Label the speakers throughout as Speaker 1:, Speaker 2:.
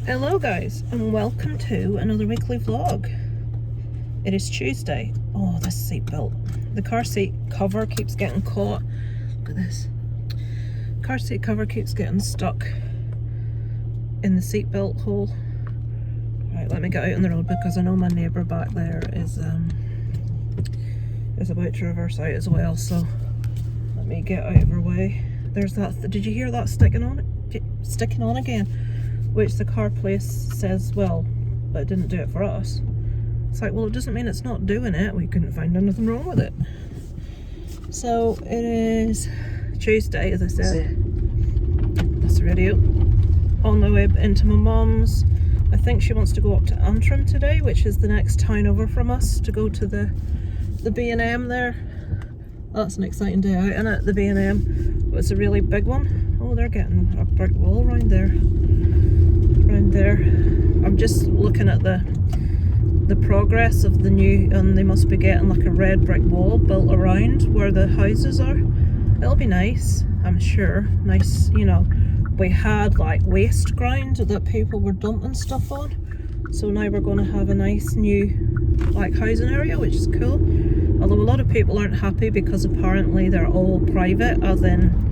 Speaker 1: Hello guys, and welcome to another weekly vlog. It is Tuesday. Oh, this seatbelt. The car seat cover keeps getting caught. Look at this. Car seat cover keeps getting stuck in the seatbelt hole. Right, let me get out on the road because I know my neighbour back there is about to reverse out as well, so let me get out of her way. There's that. Did you hear that sticking on again? Which the car place says, well, it didn't do it for us. It's like, well, it doesn't mean it's not doing it. We couldn't find anything wrong with it. So it is Tuesday, as I said. That's the radio. On my way into my mum's. I think she wants to go up to Antrim today, which is the next town over from us, to go to the B&M there. That's an exciting day out, isn't it? The B&M. It's a really big one. Oh, they're getting a brick wall around there. I'm just looking at the progress of the new, and they must be getting like a red brick wall built around where the houses are. It'll be nice, I'm sure. Nice, you know. We had like waste ground that people were dumping stuff on, so now we're going to have a nice new like housing area, which is cool. Although a lot of people aren't happy because apparently they're all private, as in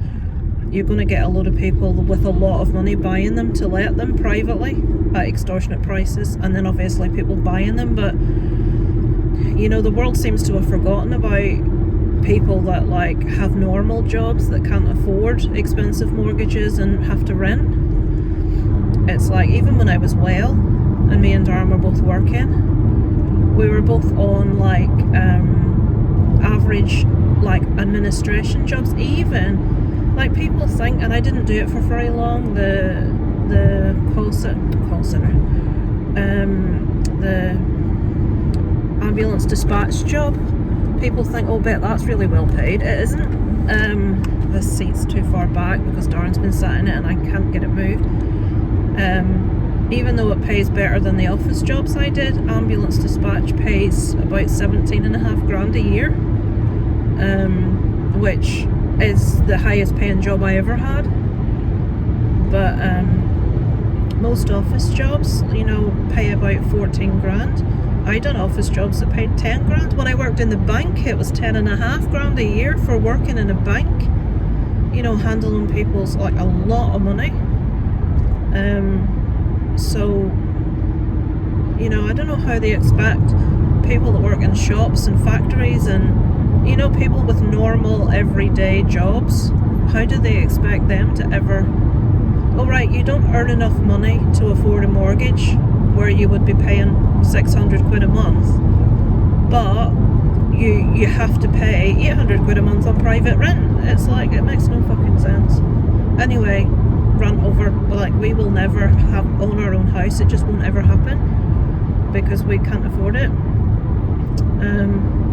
Speaker 1: you're going to get a lot of people with a lot of money buying them to let them privately at extortionate prices, and then obviously people buying them. But you know, the world seems to have forgotten about people that like have normal jobs that can't afford expensive mortgages and have to rent. It's like, even when I was well and me and Darren were both working, we were both on like average like administration jobs. Even like people think, and I didn't do it for very long, the call center, the ambulance dispatch job. People think, oh, bet that's really well paid. It isn't. This seat's too far back because Darren's been sat in it and I can't get it moved. Even though it pays better than the office jobs I did, ambulance dispatch pays about 17.5 grand a year, which is the highest paying job I ever had. But most office jobs, you know, pay about 14 grand. I done office jobs that paid 10 grand. When I worked in the bank, it was 10.5 grand a year for working in a bank. You know, handling people's like a lot of money. So, you know, I don't know how they expect people that work in shops and factories and, you know, people with normal everyday jobs, how do they expect them to ever... Oh right, you don't earn enough money to afford a mortgage where you would be paying 600 quid a month, but you have to pay 800 quid a month on private rent. It's like, it makes no fucking sense. Anyway, rant over. Like, we will never own our own house. It just won't ever happen because we can't afford it.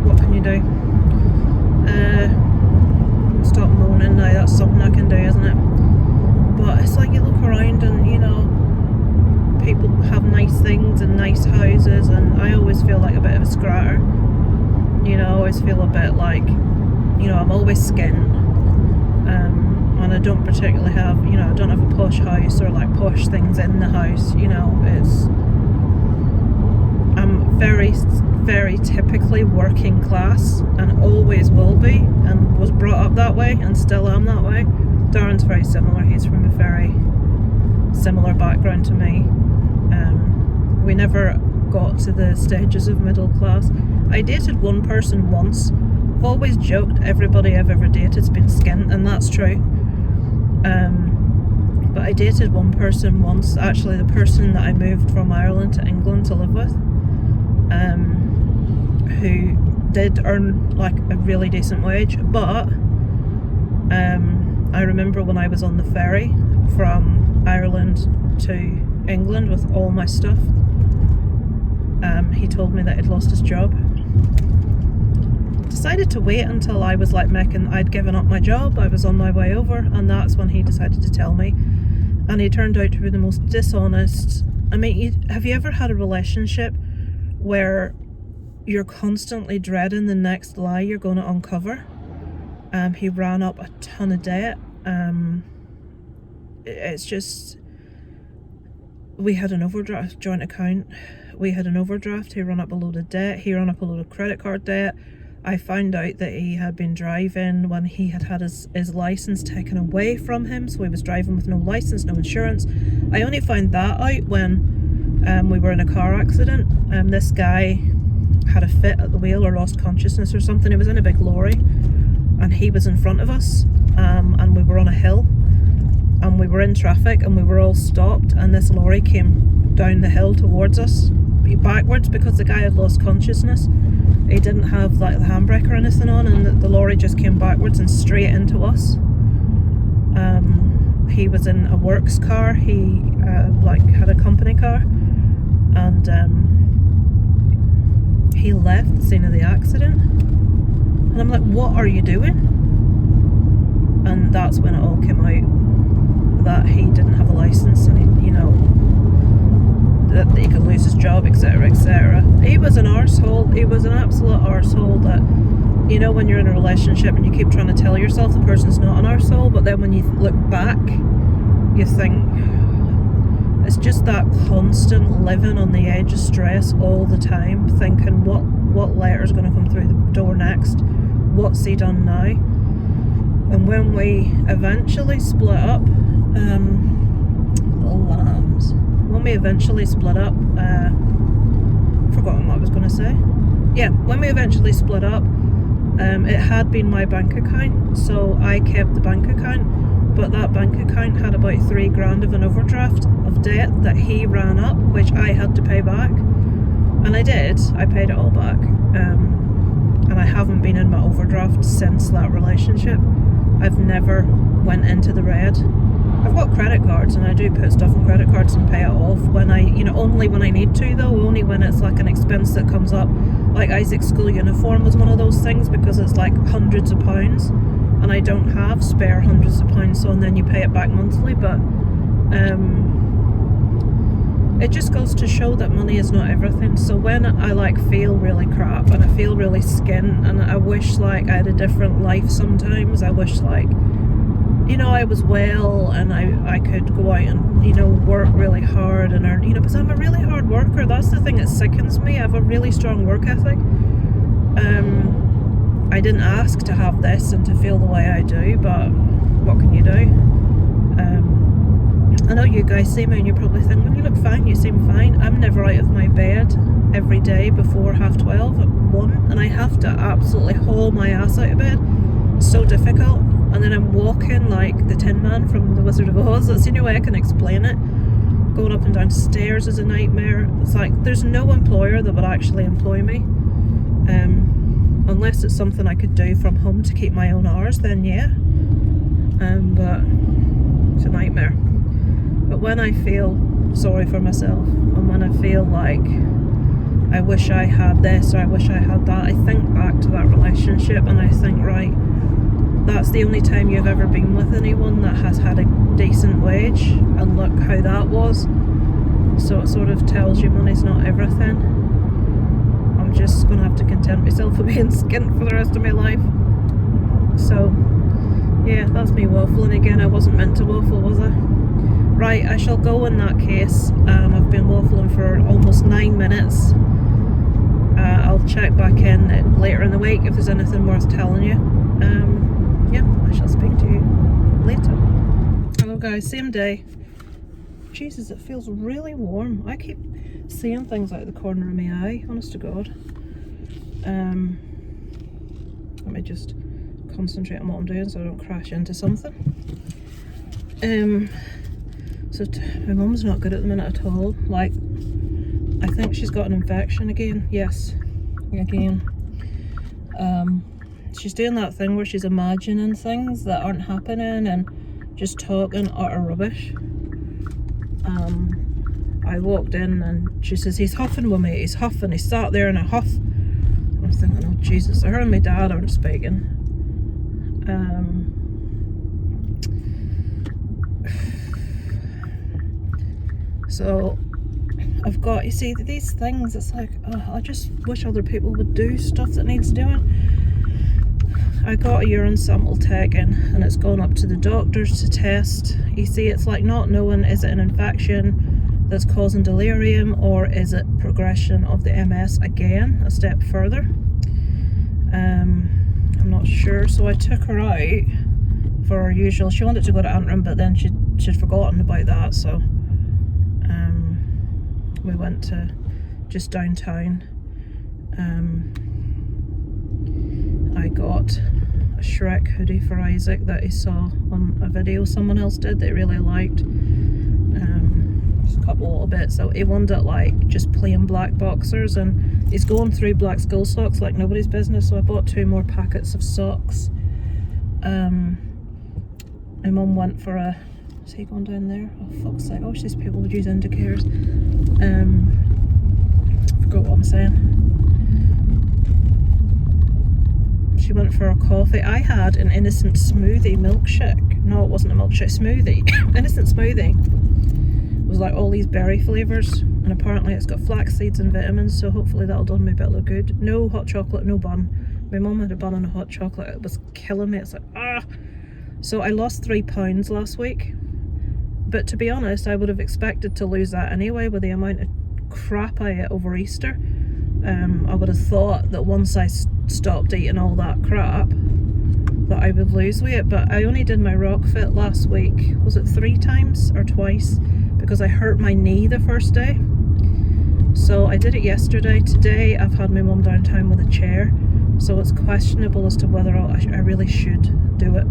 Speaker 1: What can you do? Stop moaning now. That's something I can do, isn't it? But it's like, you look around and, you know, people have nice things and nice houses, and I always feel like a bit of a scratter. You know, I always feel a bit like, you know, I'm always skint. And I don't particularly have, you know, I don't have a posh house or like posh things in the house, you know. I'm very, very typically working class and always will be, and was brought up that way and still am that way. Darren's very similar. He's from a very similar background to me. We never got to the stages of middle class. I dated one person once. I've always joked everybody I've ever dated's been skint, and that's true. But I dated one person once, actually the person that I moved from Ireland to England to live with, who did earn like a really decent wage, but I remember when I was on the ferry from Ireland to England with all my stuff, he told me that he'd lost his job. Decided to wait until I was like I'd given up my job, I was on my way over, and that's when he decided to tell me. And he turned out to be the most dishonest. I mean, have you ever had a relationship where you're constantly dreading the next lie you're going to uncover? He ran up a ton of debt. It's just, we had an overdraft, joint account. We had an overdraft. He ran up a load of debt. He ran up a load of credit card debt. I found out that he had been driving when he had had his license taken away from him. So he was driving with no license, no insurance. I only found that out when we were in a car accident. This guy had a fit at the wheel or lost consciousness or something. He was in a big lorry and he was in front of us, and we were on a hill and we were in traffic and we were all stopped, and this lorry came down the hill towards us backwards because the guy had lost consciousness. He didn't have like the handbrake or anything on, and the lorry just came backwards and straight into us. He was in a works car. He had a company car, and he left the scene of the accident. And I'm like, what are you doing? And that's when it all came out that he didn't have a license, and that he could lose his job, etc, etc. He was an arsehole. He was an absolute arsehole that, when you're in a relationship and you keep trying to tell yourself the person's not an arsehole, but then when you look back, you think it's just that constant living on the edge of stress all the time, thinking what letter's going to come through the door next, what's he done now. And when we eventually split up, little lambs. When we eventually split up, forgotten what I was going to say. Yeah, when we eventually split up, it had been my bank account, so I kept the bank account, but that bank account had about $3,000 of an overdraft of debt that he ran up, which I had to pay back. And I did. I paid it all back. And I haven't been in my overdraft since that relationship. I've never went into the red. I've got credit cards and I do put stuff on credit cards and pay it off when only when I need to though, only when it's like an expense that comes up. Like Isaac's school uniform was one of those things because it's like hundreds of pounds and I don't have spare hundreds of pounds, so and then you pay it back monthly. But it just goes to show that money is not everything. So when I feel really crap and I feel really skint and I wish I had a different life sometimes, I wish I was well and I could go out and work really hard and earn, because I'm a really hard worker. That's the thing that sickens me. I have a really strong work ethic. I didn't ask to have this and to feel the way I do, but what can you do? I know you guys see me and you're probably thinking, well, you look fine, you seem fine. I'm never out of my bed every day before 12:30 at 1, and I have to absolutely haul my ass out of bed. It's so difficult. And then I'm walking like the Tin Man from The Wizard of Oz. That's the only way I can explain it. Going up and down stairs is a nightmare. It's like there's no employer that would actually employ me. Unless it's something I could do from home to keep my own hours, then yeah. But it's a nightmare. But when I feel sorry for myself and when I feel like I wish I had this or I wish I had that, I think back to that relationship and I think, right, that's the only time you've ever been with anyone that has had a decent wage, and look how that was. So it sort of tells you money's not everything. I'm just going to have to content myself with being skint for the rest of my life. So yeah, that's me waffling again. I wasn't meant to waffle, was I? Right, I shall go in that case. I've been waffling for almost 9 minutes. I'll check back in later in the week if there's anything worth telling you. Yeah, I shall speak to you later. Hello guys, same day. Jesus, it feels really warm. I keep seeing things out of the corner of my eye, honest to God. Let me just concentrate on what I'm doing so I don't crash into something. So my mum's not good at the minute at all. I think she's got an infection again. Yes, again. She's doing that thing where she's imagining things that aren't happening and just talking utter rubbish. I walked in and she says, he's huffing with me, he's huffing, he sat there in a huff. I'm thinking, oh Jesus, her and my dad aren't speaking. So I've got, you see, these things, it's like, I just wish other people would do stuff that needs doing. I got a urine sample taken and it's gone up to the doctors to test. You see, it's like not knowing, is it an infection? that's causing delirium, or is it progression of the MS again, a step further? I'm not sure. So I took her out for our usual. She wanted to go to Antrim, but then she'd forgotten about that, so we went to just downtown. I got a Shrek hoodie for Isaac that he saw on a video someone else did that he really liked. Just a couple little bits. So he wanted like just plain black boxers, and he's going through black school socks like nobody's business, so I bought 2 more packets of socks. My mum went for a... Is he going down there? Oh fuck's sake. Oh, these people would use indicators. Forgot what I'm saying. She went for a coffee. I had an innocent smoothie milkshake. No, it wasn't a milkshake, smoothie. Innocent smoothie. It was like all these berry flavours, and apparently it's got flax seeds and vitamins, so hopefully that'll do me a bit of good. No hot chocolate, no bun. My mum had a bun and a hot chocolate. It was killing me. It's like, ah! So I lost 3 pounds last week. But to be honest, I would have expected to lose that anyway with the amount of crap I ate over Easter. I would have thought that once I stopped eating all that crap that I would lose weight, but I only did my rock fit last week. Was it 3 times or twice? Because I hurt my knee the first day. So I did it yesterday. Today I've had my mum downtown with a chair, so it's questionable as to whether I really should do it.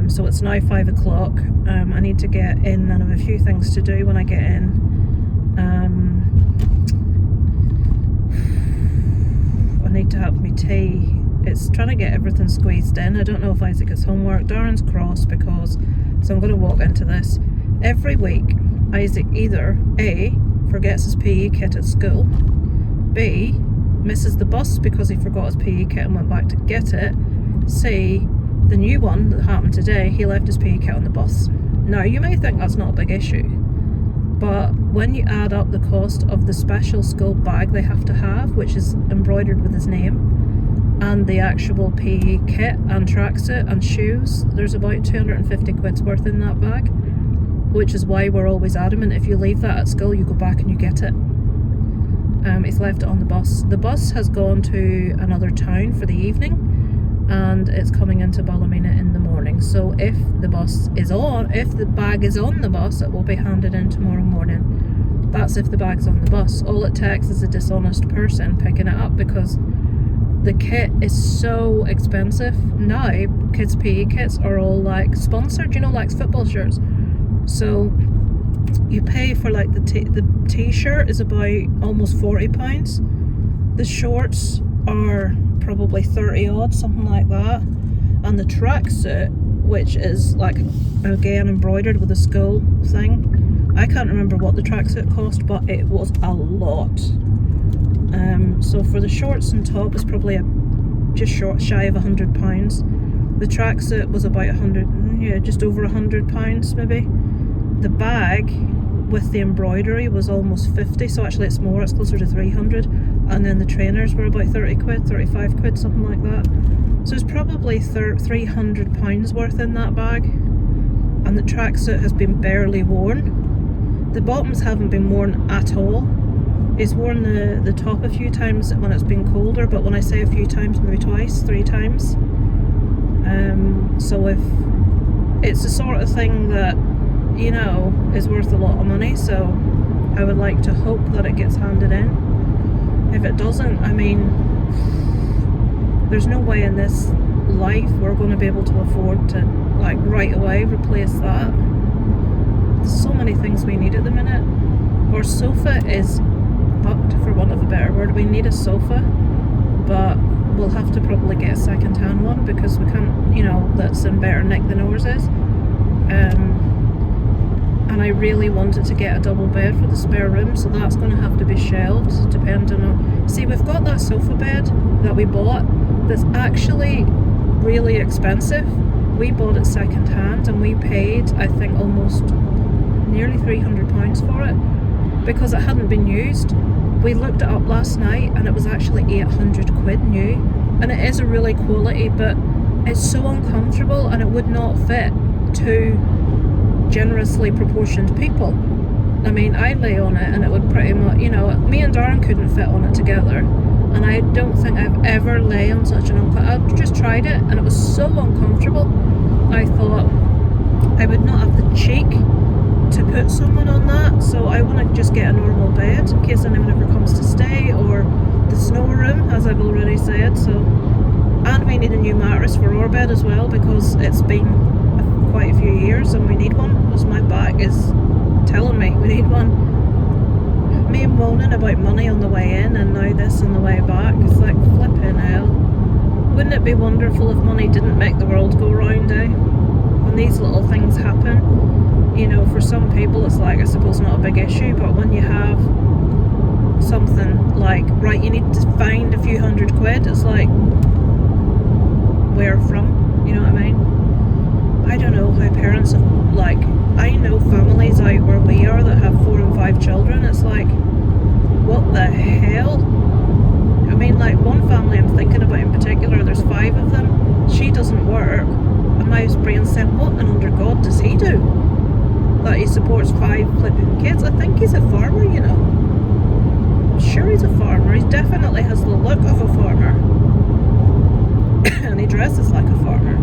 Speaker 1: So it's now 5 o'clock. I need to get in, and I have a few things to do when I get in. I need to have my tea. It's trying to get everything squeezed in. I don't know if Isaac has homework. Darren's cross because, so I'm going to walk into this. Every week, Isaac either A, forgets his PE kit at school, B, misses the bus because he forgot his PE kit and went back to get it, C, the new one that happened today, he left his PE kit on the bus. Now, you may think that's not a big issue, but when you add up the cost of the special school bag they have to have, which is embroidered with his name, and the actual PE kit and tracksuit and shoes, there's about 250 quid's worth in that bag, which is why we're always adamant if you leave that at school, you go back and you get it. He's left it on the bus. The bus has gone to another town for the evening, and it's coming into Ballymena in the morning. So if the bag is on the bus, it will be handed in tomorrow morning. That's if the bag's on the bus. All it takes is a dishonest person picking it up, because the kit is so expensive. Now, kids' PE kits are all like sponsored, like football shirts. So you pay for like the t-shirt is about almost £40. The shorts are probably 30 odd, something like that, and the tracksuit, which is like again embroidered with a school thing, I can't remember what the tracksuit cost, but it was a lot. So for the shorts and top it's probably just shy of £100. The tracksuit was about just over £100 maybe. The bag with the embroidery was almost 50, so actually it's more, it's closer to 300, and then the trainers were about 30 quid, 35 quid, something like that. So it's probably £300 worth in that bag, and the tracksuit has been barely worn. The bottoms haven't been worn at all. He's worn the top a few times when it's been colder, but when I say a few times, maybe twice, 3 times. So if it's the sort of thing that is worth a lot of money, so I would like to hope that it gets handed in. If it doesn't, I mean, there's no way in this life we're going to be able to afford to like right away replace that. There's so many things we need at the minute. Our sofa is fucked, for want of a better word. We need a sofa, but we'll have to probably get a second-hand one because we can't, that's in better nick than ours is. And I really wanted to get a double bed for the spare room, so that's going to have to be shelved depending on... See, we've got that sofa bed that we bought that's actually really expensive. We bought it second hand and we paid, I think, almost nearly £300 for it because it hadn't been used. We looked it up last night and it was actually 800 quid new, and it is a really quality, but it's so uncomfortable and it would not fit two generously proportioned people. I mean, I lay on it and it would pretty much, you know, me and Darren couldn't fit on it together. And I don't think I've ever lay on such an uncomfortable. I just tried it and it was so uncomfortable. I thought I would not have the cheek to put someone on that, so I want to just get a normal bed in case anyone ever comes to stay, or the snow room, as I've already said. So, and we need a new mattress for our bed as well, because it's been quite a few years and we need one, because my back is telling me we need one. Me moaning about money on the way in and now this on the way back, it's like flipping hell. Wouldn't it be wonderful if money didn't make the world go round, eh? When these little things happen, you know, for some people it's like, I suppose, not a big issue, but when you have something like, right, you need to find a few £100, it's like, where from? You know what I mean? I don't know how parents have, like, I know families out where we are that have 4 and 5 children. It's like, what the hell? I mean, like, one family I'm thinking about in particular, there's 5 of them. She doesn't work, and my brain's saying, what and under God does he do? That he supports 5 flipping kids. I think he's a farmer, you know. I'm sure he's a farmer. He definitely has the look of a farmer. And he dresses like a farmer.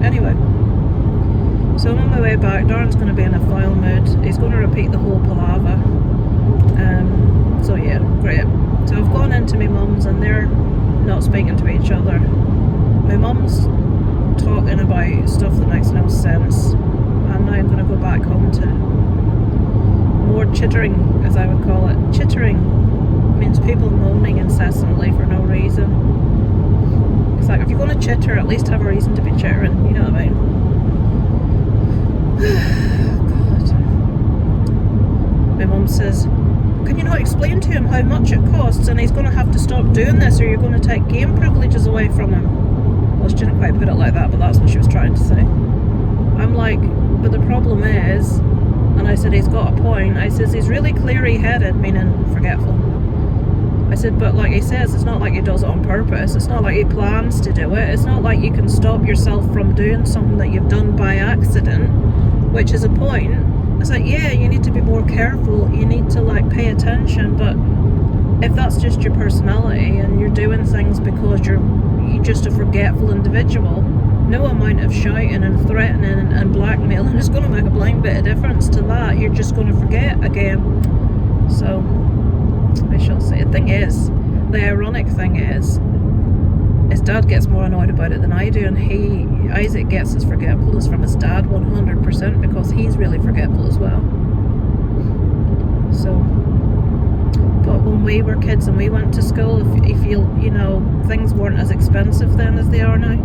Speaker 1: Anyway. So I'm on my way back. Darren's going to be in a foul mood. He's going to repeat the whole palaver. So yeah, great. So I've gone into my mum's and they're not speaking to each other. My mum's talking about stuff that makes no sense. And now I'm going to go back home to more chittering, as I would call it. Chittering means people moaning incessantly for no reason. It's like, if you're going to chitter, at least have a reason to be chittering, you know what I mean? God. My mum says, can you not explain to him how much it costs and he's going to have to stop doing this or you're going to take game privileges away from him? Well, she didn't quite put it like that, but that's what she was trying to say. I'm like, but the problem is, and I said, he's got a point. I says, he's really cleary-headed, meaning forgetful. I said, but like he says, it's not like he does it on purpose. It's not like he plans to do it. It's not like you can stop yourself from doing something that you've done by accident, which is a point. It's like, yeah, you need to be more careful. You need to like pay attention. But if that's just your personality and you're doing things because you're just a forgetful individual, no amount of shouting and threatening and blackmailing is going to make a blind bit of difference to that. You're just going to forget again. So I shall say. The thing is, the ironic thing is, his dad gets more annoyed about it than I do, and Isaac gets his forgetfulness from his dad 100% because he's really forgetful as well. So, but when we were kids and we went to school, if you know, things weren't as expensive then as they are now.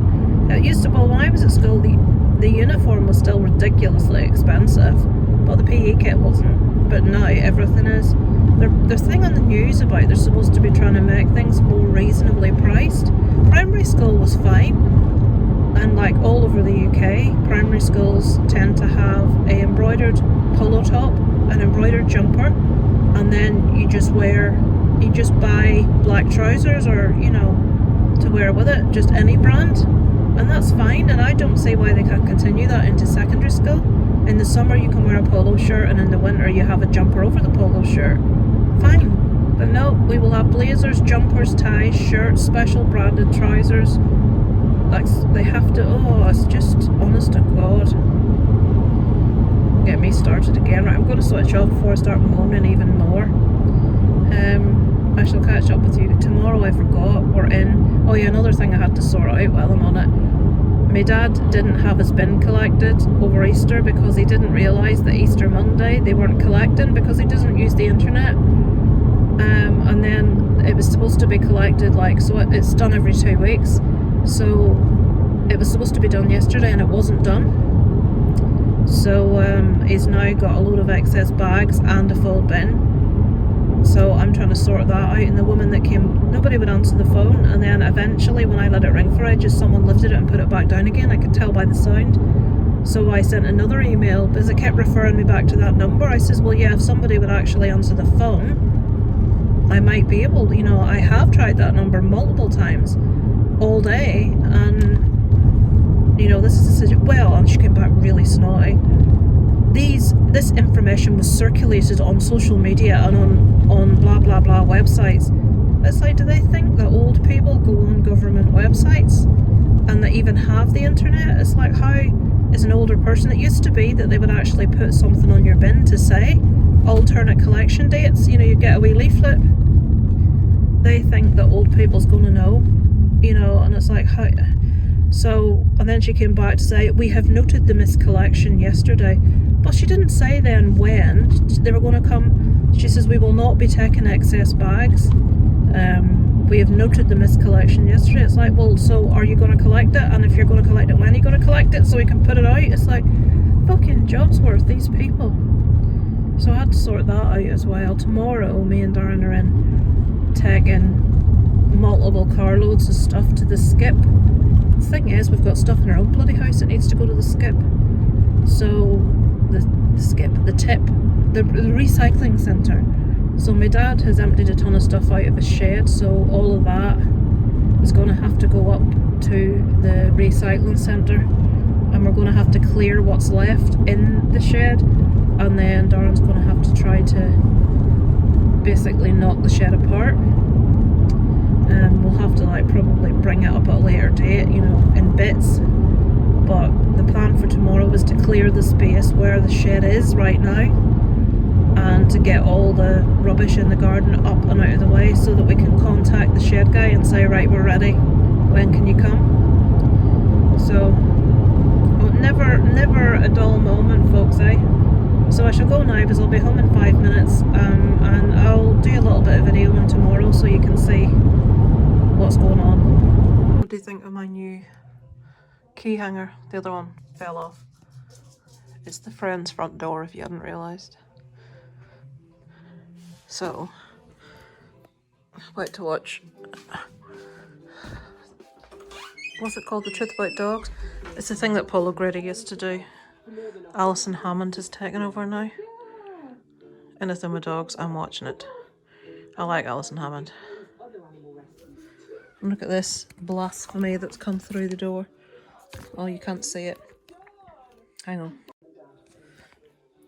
Speaker 1: It used to, well, when I was at school, the uniform was still ridiculously expensive, but the PE kit wasn't. But now everything is. There's a thing on the news about they're supposed to be trying to make things more reasonably priced. Primary school was fine, and like all over the UK, primary schools tend to have a embroidered polo top, an embroidered jumper, and then you just buy black trousers or, you know, to wear with it, just any brand, and that's fine. And I don't see why they can't continue that into secondary school. In the summer you can wear a polo shirt, and in the winter you have a jumper over the polo shirt. Fine. But no, we will have blazers, jumpers, ties, shirts, special branded trousers. Like, they have to, it's just, honest to God. Get me started again. Right, I'm going to switch off before I start moaning even more. I shall catch up with you tomorrow. I forgot, we're in. Oh yeah, another thing I had to sort out while I'm on it. My dad didn't have his bin collected over Easter because he didn't realise that Easter Monday they weren't collecting because he doesn't use the internet. And then it was supposed to be collected, like, so it's done every 2 weeks. So it was supposed to be done yesterday and it wasn't done. So he's now got a load of excess bags and a full bin. So I'm trying to sort that out, and the woman that came, nobody would answer the phone, and then eventually when I let it ring for ages, someone lifted it and put it back down again. I could tell by the sound. So I sent another email because it kept referring me back to that number. I says, well, yeah, if somebody would actually answer the phone, I might be able, you know, I have tried that number multiple times all day, and, you know, this is a situation, well, and she came back really snotty. this information was circulated on social media and on blah blah blah websites. It's like, do they think that old people go on government websites and that even have the internet? It's like, how is an older person? It used to be that they would actually put something on your bin to say alternate collection dates. You know, you get a wee leaflet. They think that old people's gonna know, you know, and it's like, how? So, and then she came back to say, we have noted the miscollection yesterday. But she didn't say then when they were going to come. She says, we will not be taking excess bags. We have noted the miscollection yesterday. It's like, well, so are you going to collect it? And if you're going to collect it, when are you going to collect it so we can put it out? It's like, fucking jobs worth, these people. So I had to sort that out as well. Tomorrow, me and Darren are in taking multiple carloads of stuff to the skip. The thing is, we've got stuff in our own bloody house that needs to go to the skip. So the skip, the tip, the recycling centre. So my dad has emptied a ton of stuff out of his shed, so all of that is going to have to go up to the recycling centre, and we're going to have to clear what's left in the shed, and then Darren's going to have to try to basically knock the shed apart. We'll have to like probably bring it up at a later date, you know, in bits. But the plan for tomorrow is to clear the space where the shed is right now, and to get all the rubbish in the garden up and out of the way so that we can contact the shed guy and say, right, we're ready, when can you come? So, oh, never a dull moment, folks, eh? So I shall go now because I'll be home in 5 minutes, and I'll do a little bit of videoing tomorrow so you can see what's going on. What do you think of my new key hanger? The other one fell off. It's the friend's front door, if you hadn't realised. So, wait to watch. What's it called? The Truth About Dogs? It's the thing that Paul O'Grady used to do. Alison Hammond has taken over now. Anything with dogs, I'm watching it. I like Alison Hammond. And look at this blasphemy that's come through the door. Oh, you can't see it. Hang on.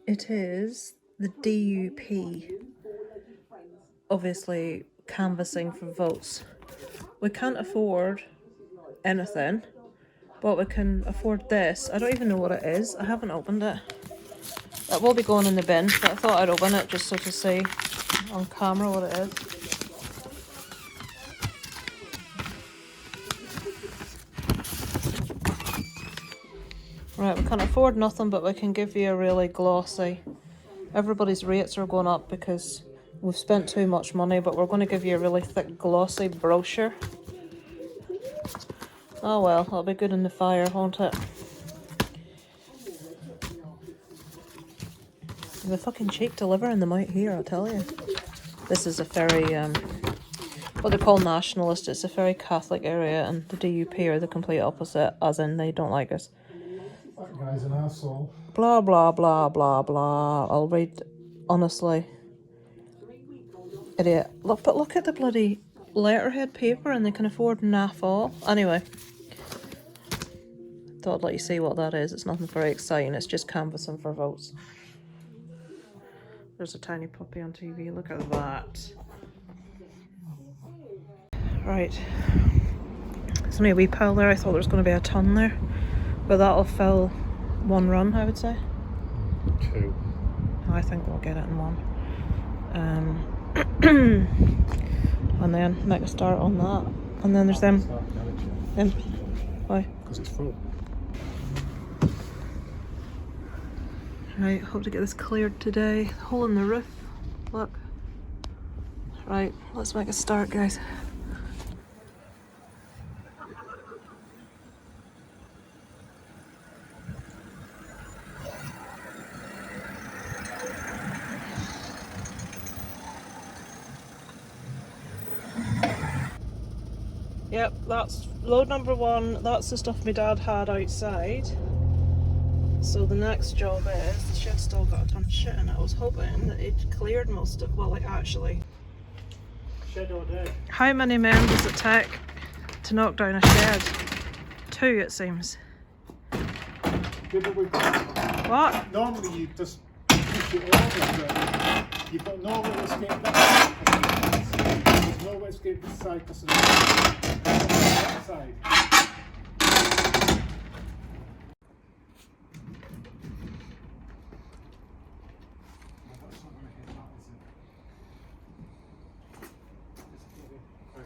Speaker 1: It is the DUP. Obviously canvassing for votes. We can't afford anything, but we can afford this. I don't even know what it is. I haven't opened it. It will be going in the bin, but I thought I'd open it just so to see on camera what it is. Right, we can't afford nothing, but we can give you a really glossy. Everybody's rates are going up because we've spent too much money, but we're going to give you a really thick, glossy brochure. Oh well, that'll be good in the fire, won't it? The fucking cheek delivering them out here, I'll tell you. This is a very, what they call nationalist. It's a very Catholic area, and the DUP are the complete opposite, as in they don't like us.
Speaker 2: That guy's an asshole.
Speaker 1: Blah, blah, blah, blah, blah. I'll read, honestly. Idiot. Look, but look at the bloody letterhead paper, and they can afford naff all. Anyway. Thought I'd let you see what that is. It's nothing very exciting. It's just canvassing for votes. There's a tiny puppy on TV. Look at that. Right. There's only a wee pile there. I thought there was going to be a ton there. But that'll fill one run, I would say.
Speaker 2: 2.
Speaker 1: I think we'll get it in one. And then make a start on that. And then there's them. Why?
Speaker 2: Because it's full.
Speaker 1: Right, hope to get this cleared today. Hole in the roof. Look. Right, let's make a start, guys. Yep, that's load number 1. That's the stuff my dad had outside. So the next job is, the shed's still got a ton of shit in it. I was hoping that it cleared most of, well, like actually.
Speaker 2: Shed all day.
Speaker 1: How many men does it take to knock down a shed? 2, it seems.
Speaker 2: Give it a
Speaker 1: What?
Speaker 2: Normally you just push it over, but you've got no way to escape that. There's no way to escape this side because of the side.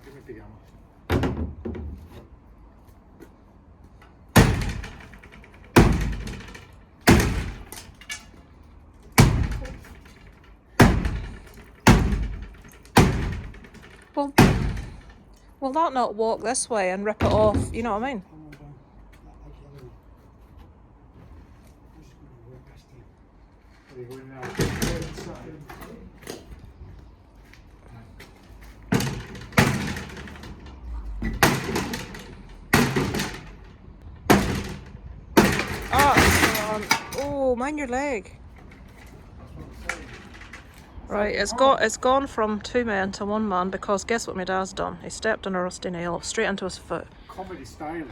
Speaker 2: Give me the hammer.
Speaker 1: Well, will that not walk this way and rip it off? You know what I mean?
Speaker 2: Are you going now?
Speaker 1: Oh, mind your leg. Right, it's gone from 2 men to 1 man because guess what my dad's done? He stepped on a rusty nail straight into his foot.
Speaker 2: Comedy styling.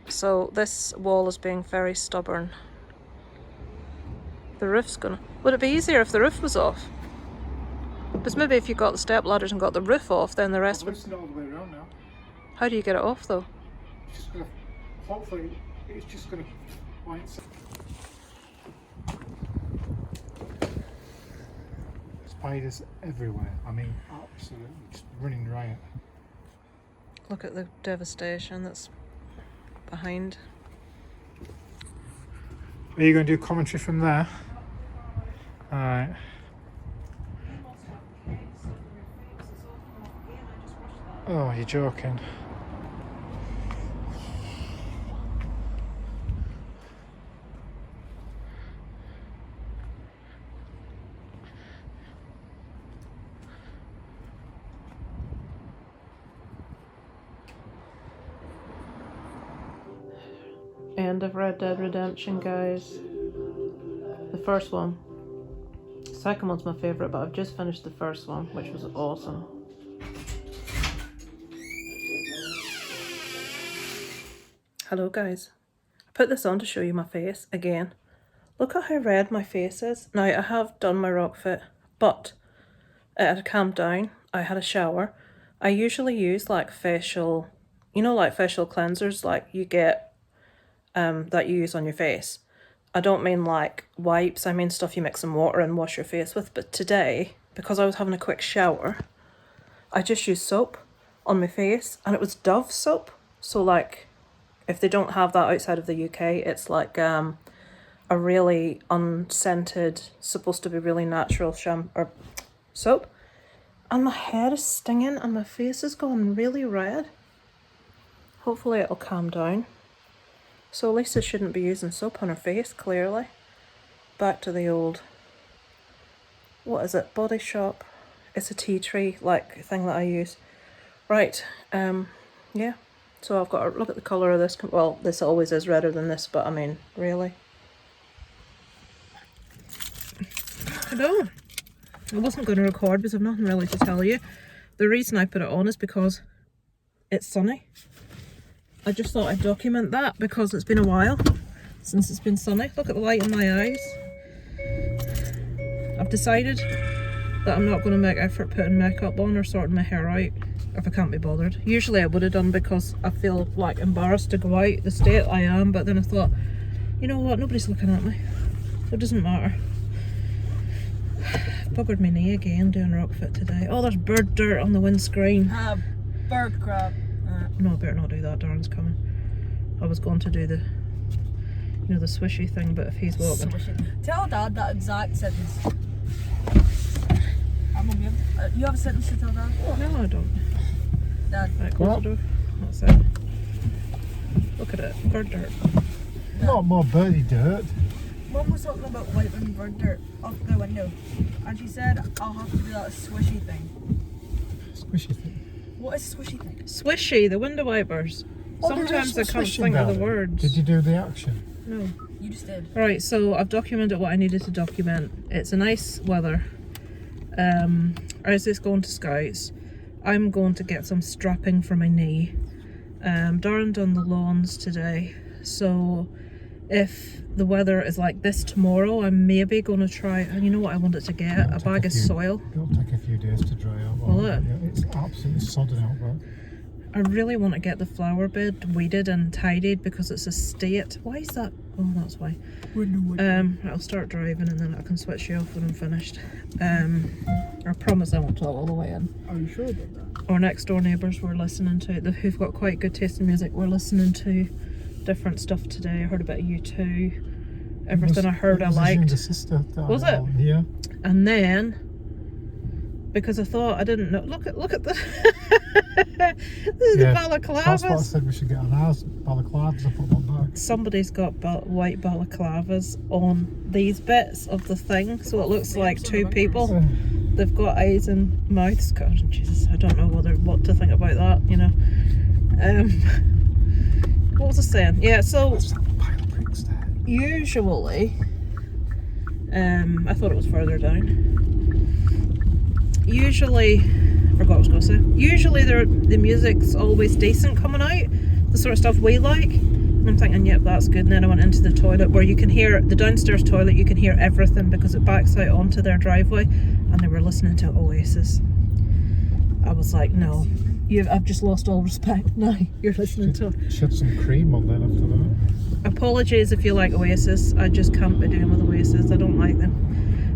Speaker 1: So this wall is being very stubborn. The roof's gonna... Would it be easier if the roof was off? Because maybe if you got the step ladders and got the roof off, then the rest would...
Speaker 2: It's not all the way around now.
Speaker 1: How do you get it off though?
Speaker 2: It's just gonna... Hopefully, it's just gonna... Spiders everywhere. I mean, absolutely, just running riot.
Speaker 1: Look at the devastation that's behind.
Speaker 2: Are you going to do commentary from there? Alright. Oh, you're joking.
Speaker 1: End of Red Dead Redemption, guys. The first one. The second one's my favourite, but I've just finished the first one, which was awesome. Hello guys. I put this on to show you my face again. Look at how red my face is. Now I have done my rock fit, but it had calmed down. I had a shower. I usually use like facial, you know, like facial cleansers like you get that you use on your face. I don't mean like wipes, I mean stuff you mix some water and wash your face with. But today, because I was having a quick shower, I just used soap on my face and it was Dove soap. So like, if they don't have that outside of the UK, it's like a really unscented, supposed to be really natural shampoo or soap. And my head is stinging and my face is going really red. Hopefully it'll calm down. So Lisa shouldn't be using soap on her face, clearly. Back to the old, what is it, Body Shop. It's a tea tree like thing that I use. Right, yeah. So I've got to look at the colour of this. Well, this always is redder than this, but I mean, really. Hello. I wasn't going to record because I've nothing really to tell you. The reason I put it on is because it's sunny. I just thought I'd document that because it's been a while since it's been sunny. Look at the light in my eyes. I've decided that I'm not going to make effort putting makeup on or sorting my hair out if I can't be bothered. Usually I would have done because I feel like embarrassed to go out the state I am, but then I thought, you know what, nobody's looking at me, so it doesn't matter. Buggered my knee again doing rock fit today. Oh, there's bird dirt on the windscreen.
Speaker 3: Bird crap.
Speaker 1: No, I better not do that, Darren's coming. I was going to do the, you know, the swishy thing, but if he's walking...
Speaker 3: Tell Dad that exact sentence. You have a sentence to tell Dad?
Speaker 1: No, I don't.
Speaker 3: Dad.
Speaker 1: Right, close the door. That's it. Look at it, bird dirt.
Speaker 2: Not more birdie dirt.
Speaker 3: Mum was talking about wiping bird dirt off the window, and she said I'll have to do that swishy thing.
Speaker 2: Squishy thing.
Speaker 3: What is a swishy thing?
Speaker 1: Swishy, the window wipers.
Speaker 2: Oh, there
Speaker 1: Sometimes I
Speaker 2: is
Speaker 1: can't
Speaker 2: swishing
Speaker 1: think of the
Speaker 2: about it.
Speaker 1: words.
Speaker 2: Did you do the action?
Speaker 1: No.
Speaker 3: You just did.
Speaker 1: Right, so I've documented what I needed to document. It's a nice weather. As it's going to Scouts, I'm going to get some strapping for my knee. Darren done the lawns today, so if the weather is like this tomorrow, I'm maybe going to try, and you know what I wanted to get? A bag of soil.
Speaker 2: It'll take a few days to dry out.
Speaker 1: Will it?
Speaker 2: Yeah, it's absolutely sodding out, but
Speaker 1: I really want to get the flower bed weeded and tidied because it's a state. Why is that? Oh, that's why. I'll start driving and then I can switch you off when I'm finished. I promise I won't talk all the way in.
Speaker 3: Are you sure about that?
Speaker 1: Our next door neighbours were listening to, who've got quite good taste in music, were listening to different stuff today. I heard about U2. Everything I heard I liked. Was it?
Speaker 2: Yeah.
Speaker 1: And then, because I thought I didn't know, look at the this is the balaclavas.
Speaker 2: That's what I said we should get on ours. Balaclavas, I put one back.
Speaker 1: Somebody's got white balaclavas on these bits of the thing, so it looks like two people. They've got eyes and mouths. God, Jesus, I don't know what to think about that, you know. What was I saying? Yeah, so usually, I thought it was further down. Usually, I forgot what I was going to say. Usually the music's always decent coming out, the sort of stuff we like. And I'm thinking, yep, that's good. And then I went into the toilet where you can hear, the downstairs toilet, you can hear everything because it backs out onto their driveway. And they were listening to Oasis. I was like, no, I've just lost all respect now. You're listening to...
Speaker 2: Shed some cream on then after that.
Speaker 1: Apologies if you like Oasis. I just can't be doing with Oasis. I don't like them.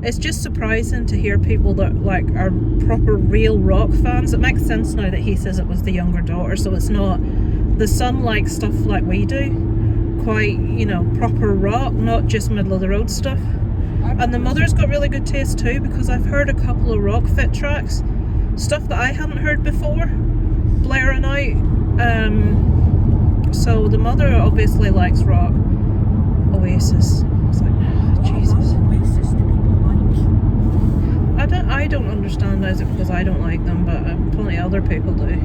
Speaker 1: It's just surprising to hear people that like are proper real rock fans. It makes sense now that he says it was the younger daughter, so it's not the son likes stuff like we do, quite, you know, proper rock, not just middle of the road stuff. And the mother's got really good taste too, because I've heard a couple of rock fit tracks, stuff that I hadn't heard before, blaring out. So the mother obviously likes rock. Oasis. It's like, oh, Jesus. I don't understand, is it because I don't like them, but plenty of other people do.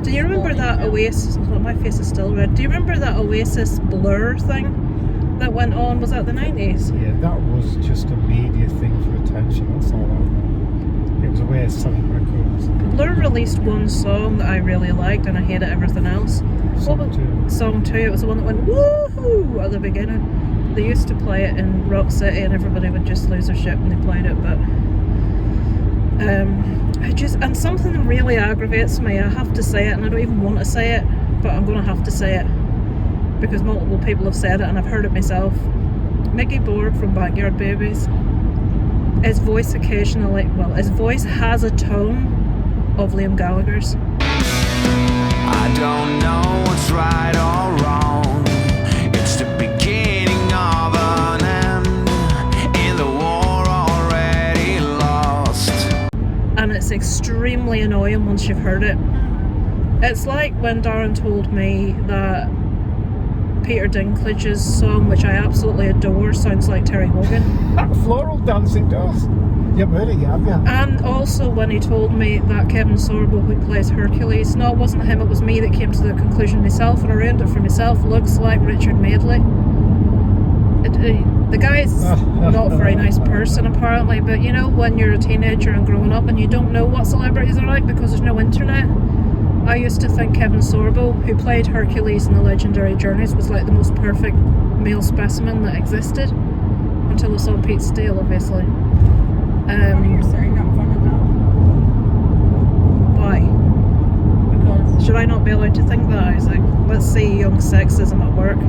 Speaker 1: Do you remember that Oasis? Well, my face is still red. Do you remember that Oasis Blur thing that went on? Was that the 90s?
Speaker 2: Yeah, that was just a media thing for attention. That's all that was. It was a way of selling records.
Speaker 1: Blur released one song that I really liked, and I hated everything else. Song 2. It was the one that went woohoo at the beginning. They used to play it in Rock City and everybody would just lose their shit when they played it, but and something really aggravates me. I have to say it, and I don't even want to say it, but I'm going to have to say it because multiple people have said it and I've heard it myself. Mickey Borg from Backyard Babies, his voice has a tone of Liam Gallagher's.
Speaker 4: I don't know what's right or wrong. It's the beginning of an end in the war already lost.
Speaker 1: And it's extremely annoying once you've heard it. It's like when Darren told me that Peter Dinklage's song, which I absolutely adore, sounds like Terry Wogan.
Speaker 2: That floral dancing does. You haven't heard it yet, have you?
Speaker 1: And also when he told me that Kevin Sorbo, who plays Hercules, no, it wasn't him, it was me that came to the conclusion myself, and I ruined it for myself, looks like Richard Madeley. The guy's not a very nice person apparently, but you know when you're a teenager and growing up and you don't know what celebrities are like because there's no internet. I used to think Kevin Sorbo, who played Hercules in the legendary Journeys, was like the most perfect male specimen that existed until I saw Pete Steele, obviously.
Speaker 3: You're saying that in front of that.
Speaker 1: Why?
Speaker 3: Because
Speaker 1: Should I not be allowed to think that, Isaac? Let's see young sexism at work.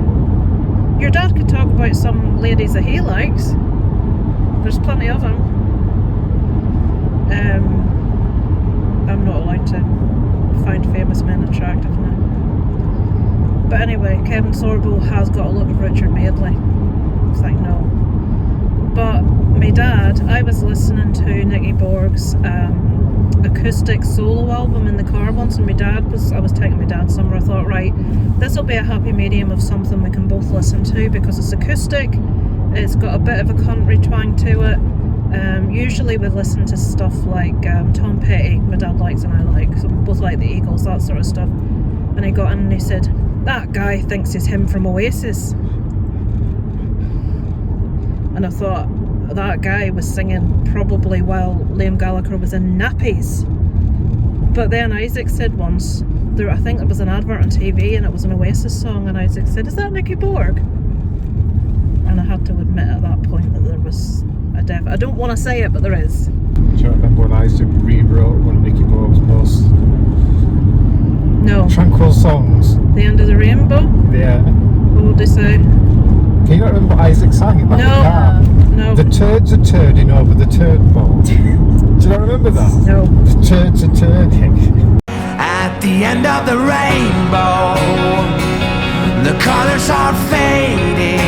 Speaker 1: Your dad could talk about some ladies that he likes. There's plenty of them. I'm not allowed to find famous men attractive now. But anyway, Kevin Sorbo has got a look of Richard Madeley. It's like, no. But my dad, I was listening to Nicky Borg's acoustic solo album in the car once, and I was taking my dad somewhere. I thought, right, this will be a happy medium of something we can both listen to because it's acoustic, it's got a bit of a country twang to it. Usually we listen to stuff like Tom Petty, my dad likes and I like, so we both like the Eagles, that sort of stuff. And he got in and he said, that guy thinks it's him from Oasis. And I thought, that guy was singing probably while Liam Gallagher was in nappies. But then Isaac said once, I think there was an advert on TV and it was an Oasis song, and Isaac said, "Is that Nicky Borg?" And I had to admit at that point that there was a dev. I don't want to say it, but there is.
Speaker 2: Do you remember when Isaac rewrote one of Nicky Borg's most
Speaker 1: No.
Speaker 2: tranquil songs?
Speaker 1: The End of the Rainbow?
Speaker 2: Yeah.
Speaker 1: What would they say?
Speaker 2: Can you not remember what Isaac sang in that car?
Speaker 1: No.
Speaker 2: The turds are turding over the turd bowl. Do you not remember that?
Speaker 1: No.
Speaker 2: The turds are turning.
Speaker 4: At the end of the rainbow, the colors are fading.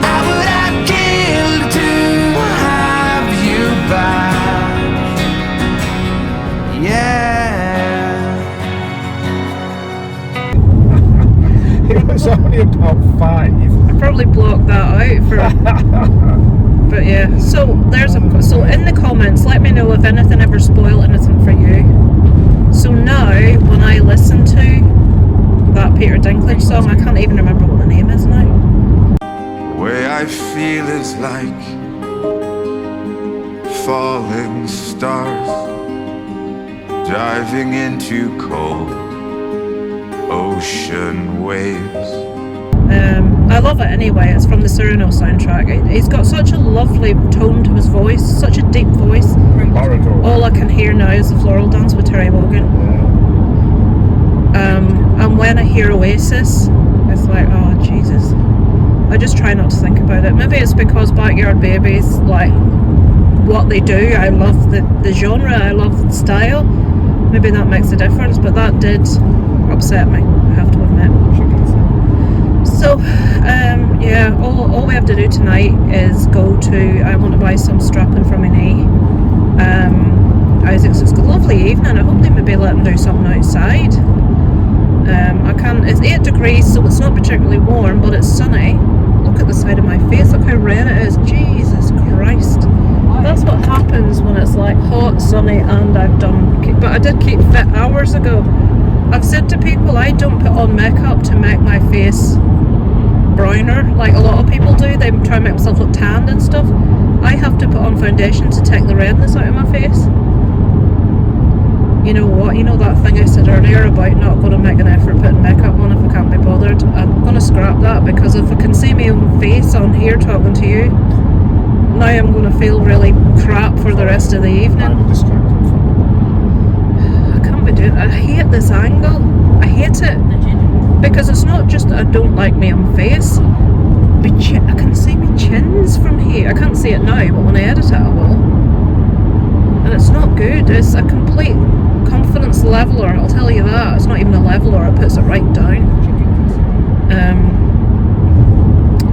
Speaker 4: I would have killed to have you back. Yeah.
Speaker 2: It was only about 5.
Speaker 1: I probably blocked that out for. But yeah, so so in the comments, let me know if anything ever spoiled anything for you. So now, when I listen to that Peter Dinklage song, I can't even remember what the name is now.
Speaker 4: The way I feel is like falling stars diving into cold ocean waves.
Speaker 1: I love it anyway. It's from the Cyrano soundtrack. He's got such a lovely tone to his voice, such a deep voice.
Speaker 2: Barador.
Speaker 1: All I can hear now is the Floral Dance with Terry Wogan. And when I hear Oasis, it's like, oh Jesus. I just try not to think about it. Maybe it's because Backyard Babies, like what they do, I love the genre, I love the style. Maybe that makes a difference, but that did upset me, I have to admit. So, yeah, all we have to do tonight is go to, I want to buy some strapping for my knee. Isaac's, it's a lovely evening. I hope they maybe let him do something outside. I can, it's 8 degrees, so it's not particularly warm, but it's sunny. Look at the side of my face, look how red it is. Jesus Christ. That's what happens when it's like hot, sunny, and I've done, but I did keep fit hours ago. I've said to people I don't put on makeup to make my face browner like a lot of people do. They try and make themselves look tanned and stuff. I have to put on foundation to take the redness out of my face. You know what? You know that thing I said earlier about not going to make an effort putting makeup on if I can't be bothered? I'm going to scrap that, because if I can see my own face on here talking to you, now I'm going to feel really crap for the rest of the evening.
Speaker 2: I'm distracted.
Speaker 1: I can't be doing it. I hate this angle. I hate it. Because it's not just that I don't like my own face, but I can see my chins from here. I can't see it now, but when I edit it I will. And it's not good. It's a complete confidence leveler, I'll tell you that. It's not even a leveler, it puts it right down.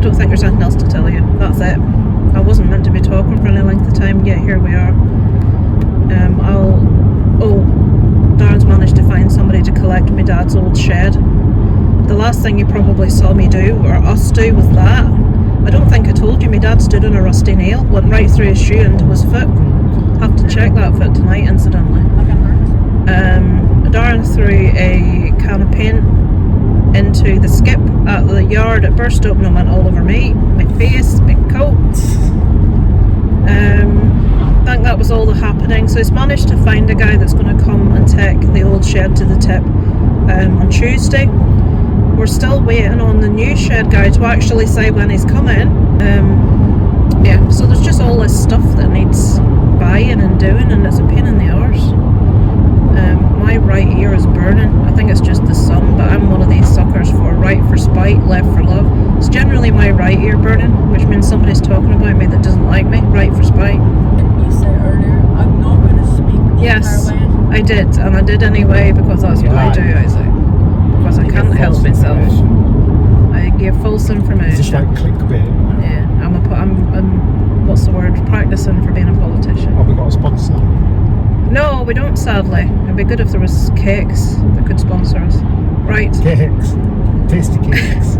Speaker 1: Don't think there's anything else to tell you. That's it. I wasn't meant to be talking for any length of time, yet here we are. Darren's managed to find somebody to collect my dad's old shed. The last thing you probably saw me do, or us do, was that. I don't think I told you, my dad stood on a rusty nail, went right through his shoe into his foot. Have to check that foot tonight, incidentally. Darren threw a can of paint into the skip at the yard. It burst open and went all over me, my face, my coat. I think that was all the happening. So he's managed to find a guy that's going to come and take the old shed to the tip on Tuesday. We're still waiting on the new shed guy to actually say when he's coming. Yeah, so there's just all this stuff that needs buying and doing, and it's a pain in the arse. My right ear is burning. I think it's just the sun, but I'm one of these suckers for right for spite, left for love. It's generally my right ear burning, which means somebody's talking about me that doesn't like me. Right for spite.
Speaker 3: You said earlier, I'm not going to speak the
Speaker 1: Yes,
Speaker 3: entire way.
Speaker 1: I did, and I did anyway, because that's what I do, Isaac. Because I can't help myself. I give false information.
Speaker 2: It's just like clickbait.
Speaker 1: Yeah, I'm what's the word? Practicing for being a politician.
Speaker 2: Have we got a sponsor?
Speaker 1: No, we don't, sadly. It'd be good if there was cakes that could sponsor us. Right.
Speaker 2: Cakes. Tasty cakes.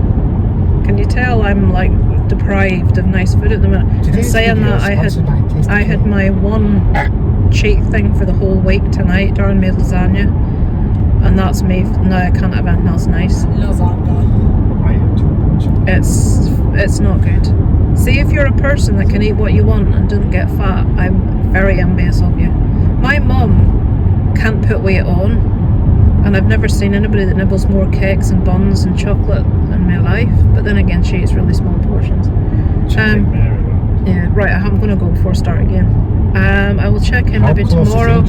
Speaker 1: Can you tell I'm like deprived of nice food at the minute?
Speaker 2: Today's
Speaker 1: Saying
Speaker 2: video
Speaker 1: that,
Speaker 2: is sponsored by Tasty
Speaker 1: I had
Speaker 2: Cake.
Speaker 1: my one cheat thing for the whole week tonight. Darren made lasagna, and that's me. Now I can't have anything else nice.
Speaker 3: Lasagna.
Speaker 2: I am too much.
Speaker 1: It's not good. See, if you're a person that can eat what you want and doesn't get fat, I'm very envious of you. My mum can't put weight on, And I've never seen anybody that nibbles more cakes and buns and chocolate in my life. But then again, she eats really small portions. Yeah, right, I'm going to go before I start again. I will check in maybe tomorrow.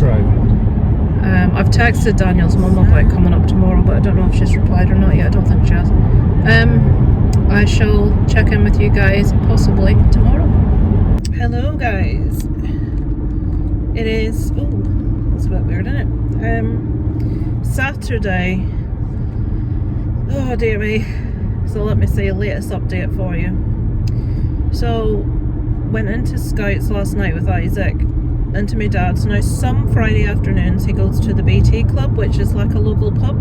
Speaker 1: I've texted Daniel's mum about coming up tomorrow, but I don't know if she's replied or not yet. I don't think she has. I shall check in with you guys possibly tomorrow. Hello guys. It is, oh, that's a bit weird, isn't it? Saturday. Oh dear me. So let me see a latest update for you. So went into Scouts last night with Isaac, into my dad's. Now some Friday afternoons he goes to the BT Club, which is like a local pub,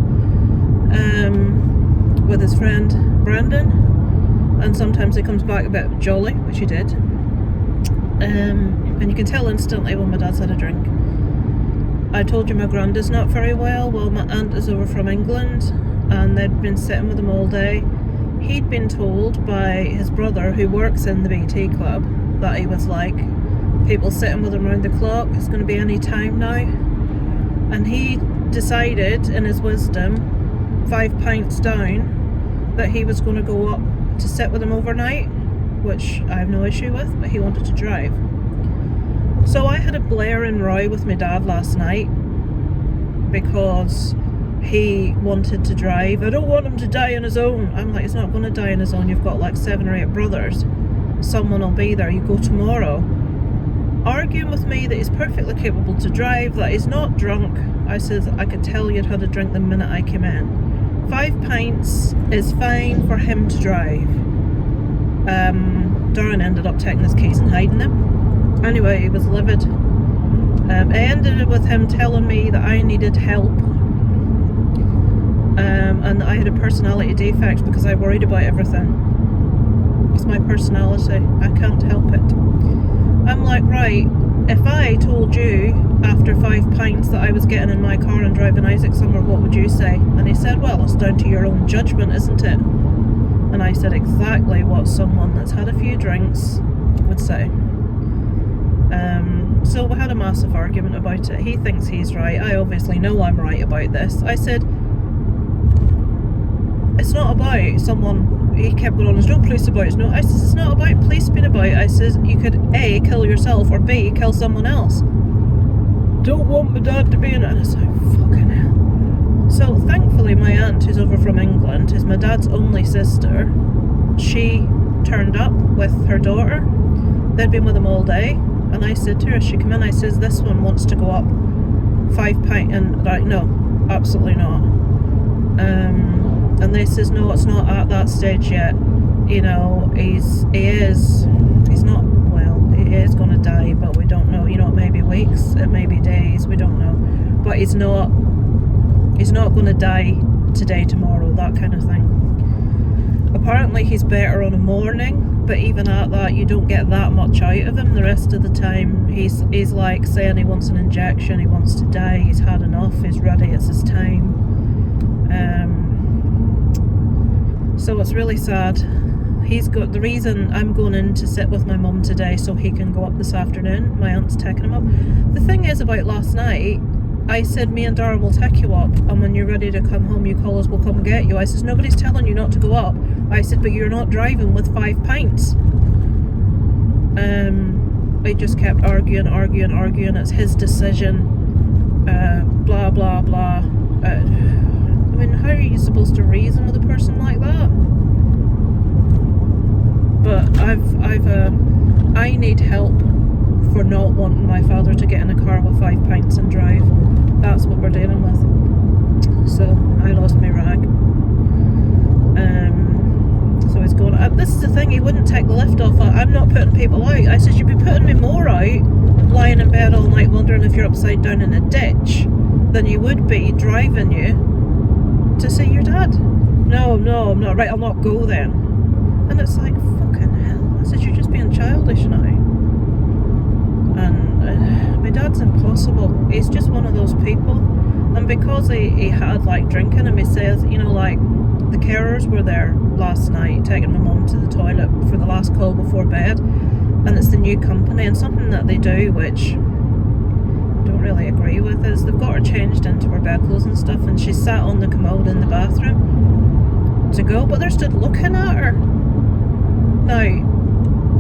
Speaker 1: with his friend Brandon, and sometimes he comes back a bit jolly, which he did. And you can tell instantly when my dad's had a drink. I told you my grandad's not very well. Well, my aunt is over from England and they'd been sitting with him all day. He'd been told by his brother, who works in the BT Club, that he was like, people sitting with him around the clock, it's going to be any time now. And he decided, in his wisdom, 5 pints down, that he was going to go up to sit with him overnight, which I have no issue with, but he wanted to drive. So I had a blaring row with my dad last night because he wanted to drive. I don't want him to die on his own. I'm like, he's not going to die on his own. You've got like 7 or 8 brothers. Someone will be there. You go tomorrow. Arguing with me that he's perfectly capable to drive, that he's not drunk. I said, I could tell you'd had a drink the minute I came in. 5 pints is fine for him to drive. Darren ended up taking his keys and hiding them. Anyway, he was livid. It ended with him telling me that I needed help, and that I had a personality defect because I worried about everything. It's my personality. I can't help it. I'm like, right, if I told you after 5 pints that I was getting in my car and driving Isaac somewhere, what would you say? And he said, well, it's down to your own judgment, isn't it? And I said exactly what someone that's had a few drinks would say. So we had a massive argument about it. He thinks he's right. I obviously know I'm right about this. I said, it's not about someone. He kept going on, there's no police about it. No, I said, it's not about police being about it. I said, you could A, kill yourself, or B, kill someone else. Don't want my dad to be in it. And I was like, fucking hell. So thankfully my aunt, who's over from England, is my dad's only sister. She turned up with her daughter. They'd been with him all day. And I said to her, as she came in, I says, this one wants to go up 5 pint, and like, no, absolutely not. And they says, no, it's not at that stage yet. You know, he is going to die, but we don't know. You know, it may be weeks, it may be days, we don't know. But he's not going to die today, tomorrow, that kind of thing. Apparently he's better on a morning, but even at that, you don't get that much out of him. The rest of the time, he's like saying he wants an injection, he wants to die, he's had enough, he's ready, it's his time. So it's really sad. He's got the reason I'm going in to sit with my mum today so he can go up this afternoon. My aunt's taking him up. The thing is about last night, I said, me and Darren will take you up, and when you're ready to come home, you call us, we'll come get you. I says, nobody's telling you not to go up. I said, but you're not driving with 5 pints. They just kept arguing. It's his decision. Blah, blah, blah. I mean, how are you supposed to reason with a person like that? But I need help for not wanting my father to get in a car with 5 pints and drive. That's what we're dealing with. So I lost my rag. So he's going. This is the thing. He wouldn't take the lift off. I'm not putting people out. I said, you'd be putting me more out, lying in bed all night wondering if you're upside down in a ditch, than you would be driving you to see your dad. No, I'm not. Right, I'll not go then. And it's like, fucking hell. I said, you're just being childish now. And my dad's impossible. He's just one of those people. And because he had like drinking, and he says, you know, like the carers were there last night taking my mum to the toilet for the last call before bed, and it's the new company, and something that they do which I don't really agree with is they've got her changed into her bedclothes and stuff, and she's sat on the commode in the bathroom to go, but they're stood looking at her. Now,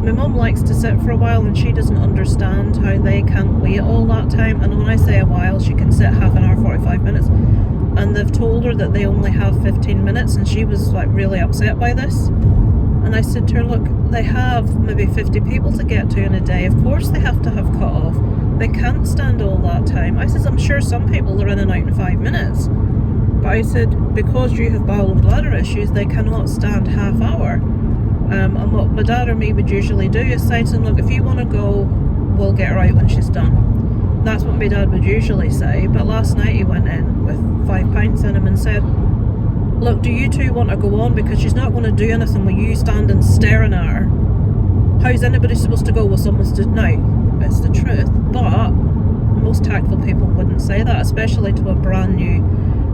Speaker 1: my mum likes to sit for a while, and she doesn't understand how they can't wait all that time. And when I say a while, she can sit half an hour, 45 minutes. And they've told her that they only have 15 minutes, and she was like really upset by this. And I said to her, look, they have maybe 50 people to get to in a day. Of course they have to have cut off. They can't stand all that time. I said, I'm sure some people are in and out in 5 minutes. But I said, because you have bowel and bladder issues, they cannot stand half hour. And what my dad or me would usually do is say to them, look, if you want to go, we'll get her out when she's done. That's what my dad would usually say. But last night he went in with 5 pints in him and said, look, do you two want to go on? Because she's not going to do anything with you standing staring at her. How's anybody supposed to go with someone stood? No, it's the truth. But most tactful people wouldn't say that, especially to a brand new.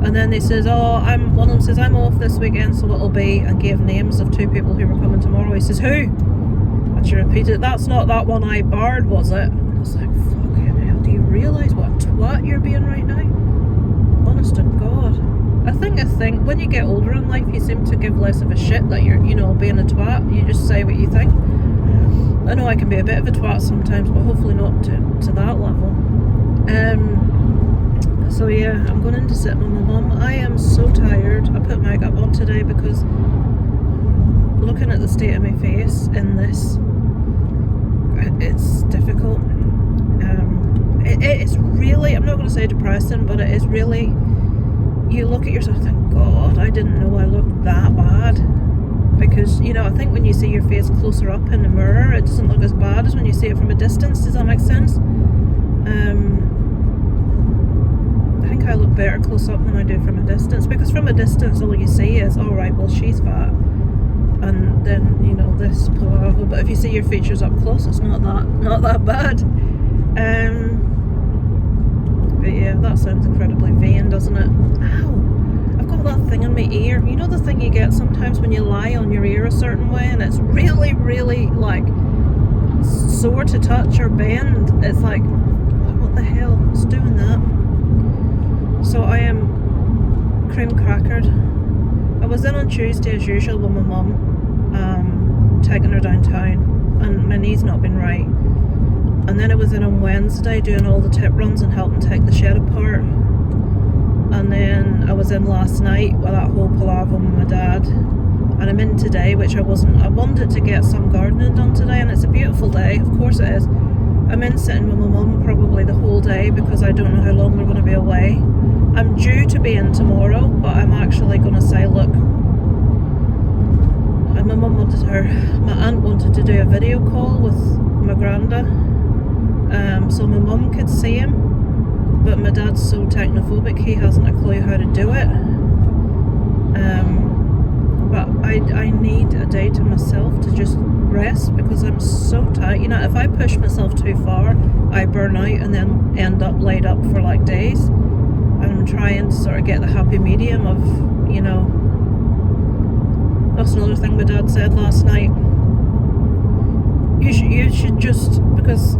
Speaker 1: And then they says, one of them says, I'm off this weekend, so it'll be, and gave names of 2 people who were coming tomorrow. He says, who? And she repeated, that's not that one I barred, was it? And I was like, fucking hell, do you realise what a twat you're being right now? Honest to God. I think when you get older in life, you seem to give less of a shit that you're, being a twat. You just say what you think. I know I can be a bit of a twat sometimes, but hopefully not to that level. So yeah, I'm going in to sit with my mum. I am so tired. I put makeup on today because looking at the state of my face in this, it's difficult. It's really, I'm not going to say depressing, but it is really, you look at yourself and think, God, I didn't know I looked that bad. Because, I think when you see your face closer up in the mirror, it doesn't look as bad as when you see it from a distance. Does that make sense? I think I look better close up than I do from a distance, because from a distance all you see is, alright, well, she's fat, and then this palaver. But if you see your features up close, it's not that bad. But yeah, that sounds incredibly vain, doesn't it? Ow, I've got that thing in my ear. You know the thing you get sometimes when you lie on your ear a certain way, and it's really, really like sore to touch or bend. It's like, what the hell? It's doing that. So I am cream crackered. I was in on Tuesday as usual with my mum, taking her downtown, and my knee's not been right. And then I was in on Wednesday doing all the tip runs and helping take the shed apart. And then I was in last night with that whole palaver with my dad. And I'm in today, which I wanted to get some gardening done today, and it's a beautiful day, of course it is. I'm in sitting with my mum probably the whole day because I don't know how long we're going to be away. I'm due to be in tomorrow, but I'm actually going to say, look, and my aunt wanted to do a video call with my grandad, so my mum could see him, but my dad's so technophobic, he hasn't a clue how to do it. But I need a day to myself to just rest, because I'm so tired. If I push myself too far, I burn out and then end up laid up for like days. And I'm trying to sort of get the happy medium of, that's another thing my dad said last night. You should just, because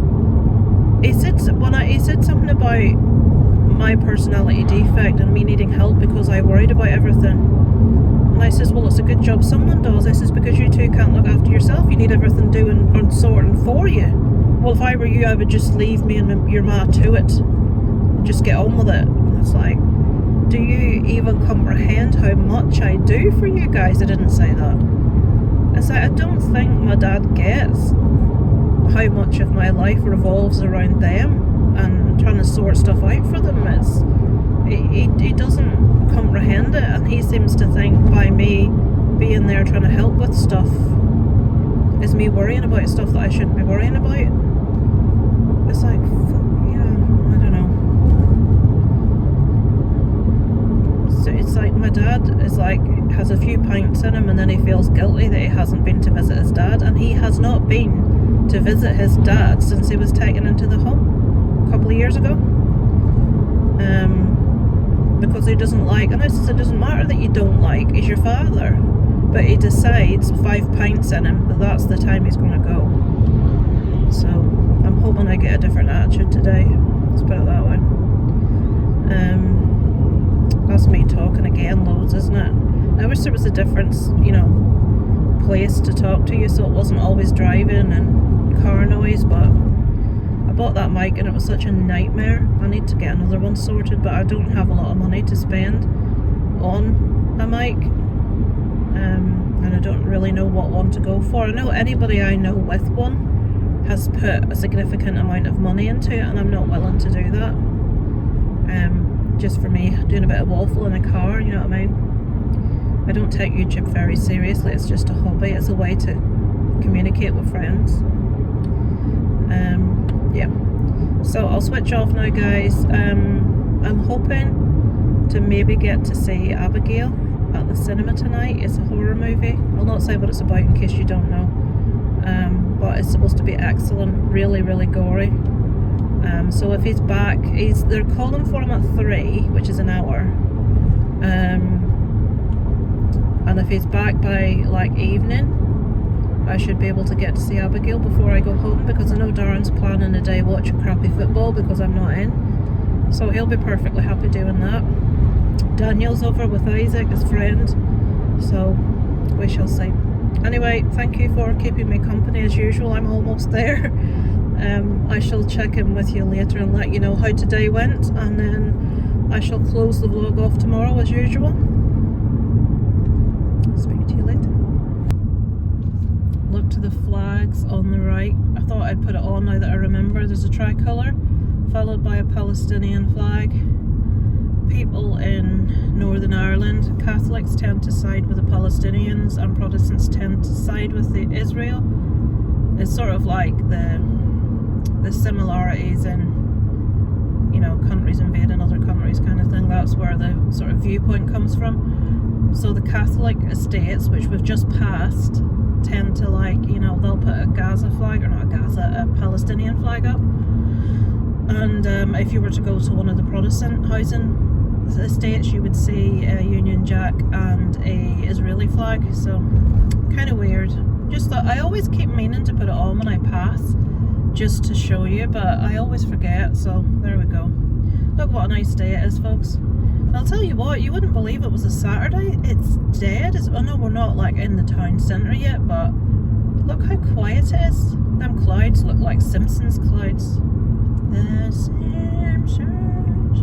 Speaker 1: he said something about my personality defect and me needing help because I worried about everything. And I says, well, it's a good job someone does. I says, because you two can't look after yourself, you need everything doing and sorting for you. Well, if I were you, I would just leave me and your ma to it and just get on with it. And it's like, do you even comprehend how much I do for you guys? I didn't say that. It's like, I don't think my dad gets how much of my life revolves around them and trying to sort stuff out for them. He doesn't comprehend it, and he seems to think by me being there trying to help with stuff is me worrying about stuff that I shouldn't be worrying about. It's like, I don't know. So it's like my dad is like, has a few pints in him, and then he feels guilty that he hasn't been to visit his dad, and he has not been to visit his dad since he was taken into the home a couple of years ago. Because he doesn't like, and I said, it doesn't matter that you don't like, he's your father, but he decides 5 pints in him, that's the time he's going to go. So I'm hoping I get a different attitude today. Let's put it that way. That's me talking again loads, isn't it? I wish there was a difference, you know, place to talk to you, so it wasn't always driving and car noise. But I bought that mic and it was such a nightmare. I need to get another one sorted, but I don't have a lot of money to spend on a mic, and I don't really know what one to go for. I know anybody I know with one has put a significant amount of money into it, and I'm not willing to do that. Just for me doing a bit of waffle in a car, you know what I mean? I don't take YouTube very seriously. It's just a hobby. It's a way to communicate with friends. Yeah. So I'll switch off now, guys. I'm hoping to maybe get to see Abigail at the cinema tonight. It's a horror movie. I'll not say what it's about in case you don't know. But it's supposed to be excellent, really, really gory. So if he's back, they're calling for him at 3, which is an hour. And if he's back by like evening, I should be able to get to see Abigail before I go home, because I know Darren's planning a day watching crappy football because I'm not in. So he'll be perfectly happy doing that. Daniel's over with Isaac, his friend. So we shall see. Anyway, thank you for keeping me company as usual. I'm almost there. I shall check in with you later and let you know how today went, and then I shall close the vlog off tomorrow as usual. Speak to you later. Look to the flags on the right. I thought I'd put it on now that I remember. There's a tricolour followed by a Palestinian flag. People in Northern Ireland, Catholics tend to side with the Palestinians and Protestants tend to side with the Israel. It's sort of like the similarities in, you know, countries invading other countries kind of thing. That's where the sort of viewpoint comes from. So the Catholic estates, which we've just passed, tend to, like, you know, they'll put a Gaza flag, or not a Gaza, a Palestinian flag up. And if you were to go to one of the Protestant housing estates, you would see a Union Jack and a Israeli flag. So kind of weird. Just that I always keep meaning to put it on when I pass, just to show you, but I always forget. So there we go. Look what a nice day it is, folks. I'll tell you what, you wouldn't believe it was a Saturday. It's dead. Oh no, we're not like in the town centre yet, but look how quiet it is. Them clouds look like Simpsons clouds. The Simpsons.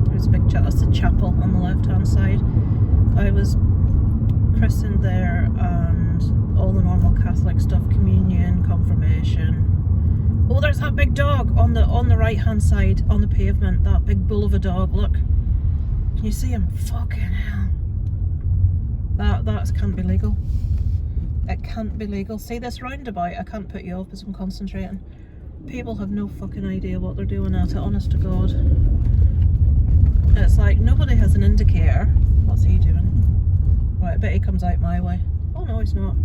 Speaker 1: There's a big that's the chapel on the left hand side. I was christened there, and all the normal Catholic stuff, communion, confirmation. Oh, there's that big dog on the right hand side on the pavement. That big bull of a dog. Look, can you see him? Fucking hell. That can't be legal. It can't be legal. See this roundabout? I can't put you off because I'm concentrating. People have no fucking idea what they're doing at it, honest to God. It's like nobody has an indicator. What's he doing? Right, I bet he comes out my way. Oh no, he's not.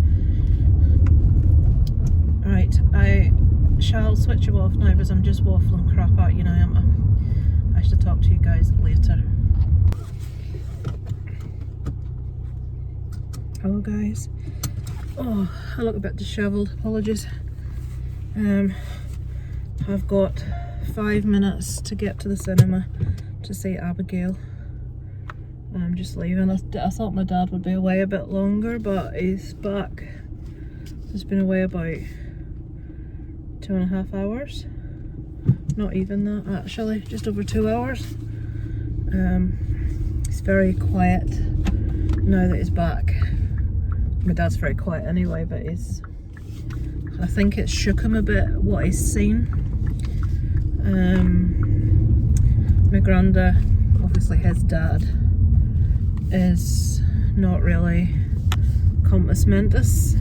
Speaker 1: Right, I shall switch you off now because I'm just waffling crap out, you know, am I shall talk to you guys later. Hello guys. Oh, I look a bit dishevelled, apologies. I've got 5 minutes to get to the cinema to see Abigail. I'm just leaving. I thought my dad would be away a bit longer, but he's back. He's been away about 2.5 hours. Not even that, actually, just over 2 hours. He's very quiet now that he's back. My dad's very quiet anyway, but I think it's shook him a bit what he's seen. My grandad, obviously his dad, is not really compass mentis.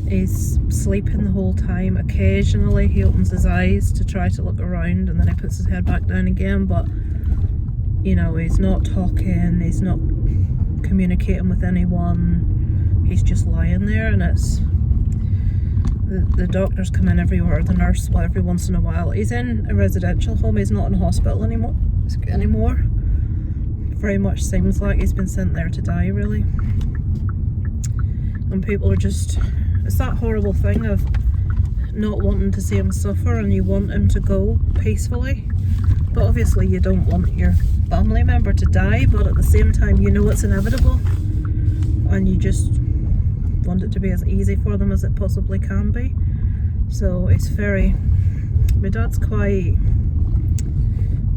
Speaker 1: He's sleeping the whole time. Occasionally he opens his eyes to try to look around and then he puts his head back down again, but you know, he's not talking, he's not communicating with anyone, he's just lying there. And it's the doctors come in everywhere, the nurse every once in a while. He's in a residential home, he's not in a hospital anymore. Very much seems like he's been sent there to die, really. And people are just, it's that horrible thing of not wanting to see him suffer, and you want him to go peacefully. But obviously you don't want your family member to die, but at the same time you know it's inevitable, and you just want it to be as easy for them as it possibly can be. So it's very, my dad's quite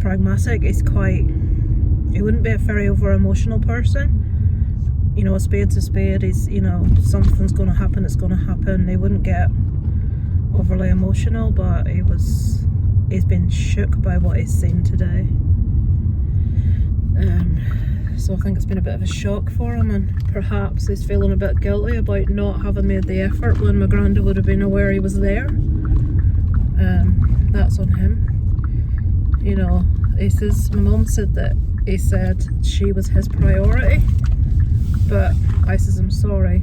Speaker 1: pragmatic. He wouldn't be a very over emotional person. You know, a spade's a spade. He's, you know, something's going to happen, it's going to happen. He wouldn't get overly emotional, but he's been shook by what he's seen today. So I think it's been a bit of a shock for him, and perhaps he's feeling a bit guilty about not having made the effort when my grandad would have been aware he was there. That's on him. You know, he says, my mum said that he said she was his priority, but I says, I'm sorry.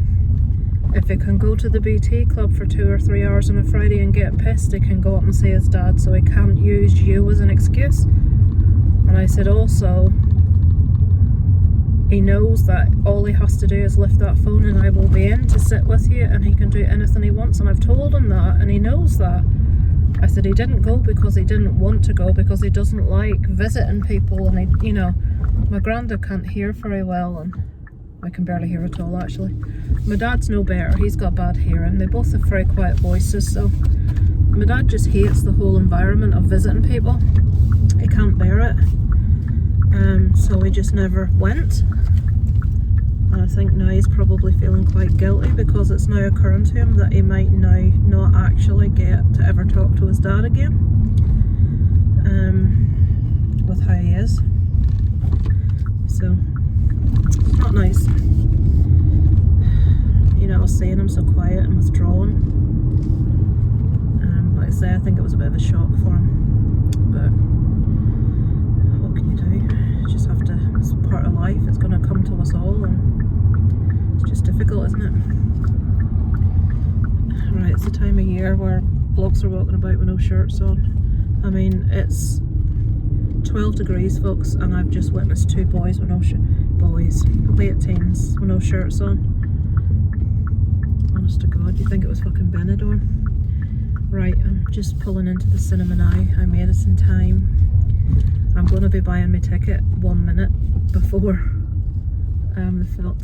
Speaker 1: If he can go to the BT club for 2 or 3 hours on a Friday and get pissed, he can go up and see his dad, so he can't use you as an excuse. And I said also, he knows that all he has to do is lift that phone and I will be in to sit with you, and he can do anything he wants, and I've told him that and he knows that. I said he didn't go because he didn't want to go, because he doesn't like visiting people, and he, you know, my grandad can't hear very well, and I can barely hear at all actually. My dad's no better, he's got bad hearing. They both have very quiet voices, so my dad just hates the whole environment of visiting people. He can't bear it. So he just never went. And I think now he's probably feeling quite guilty because it's now occurring to him that he might now not actually get to ever talk to his dad again. With how he is. So, it's not nice. You know, seeing him so quiet and withdrawn. Like I say, I think it was a bit of a shock for him. But what can you do? You just have to, it's part of life, it's going to come to us all, and it's just difficult, isn't it? Right, it's the time of year where blokes are walking about with no shirts on. I mean, it's 12 degrees, folks, and I've just witnessed 2 boys with no late teens with no shirts on. Honest to God, you think it was fucking Benidorm? Right, I'm just pulling into the cinema now. I made it in time. I'm going to be buying my ticket 1 minute before the film.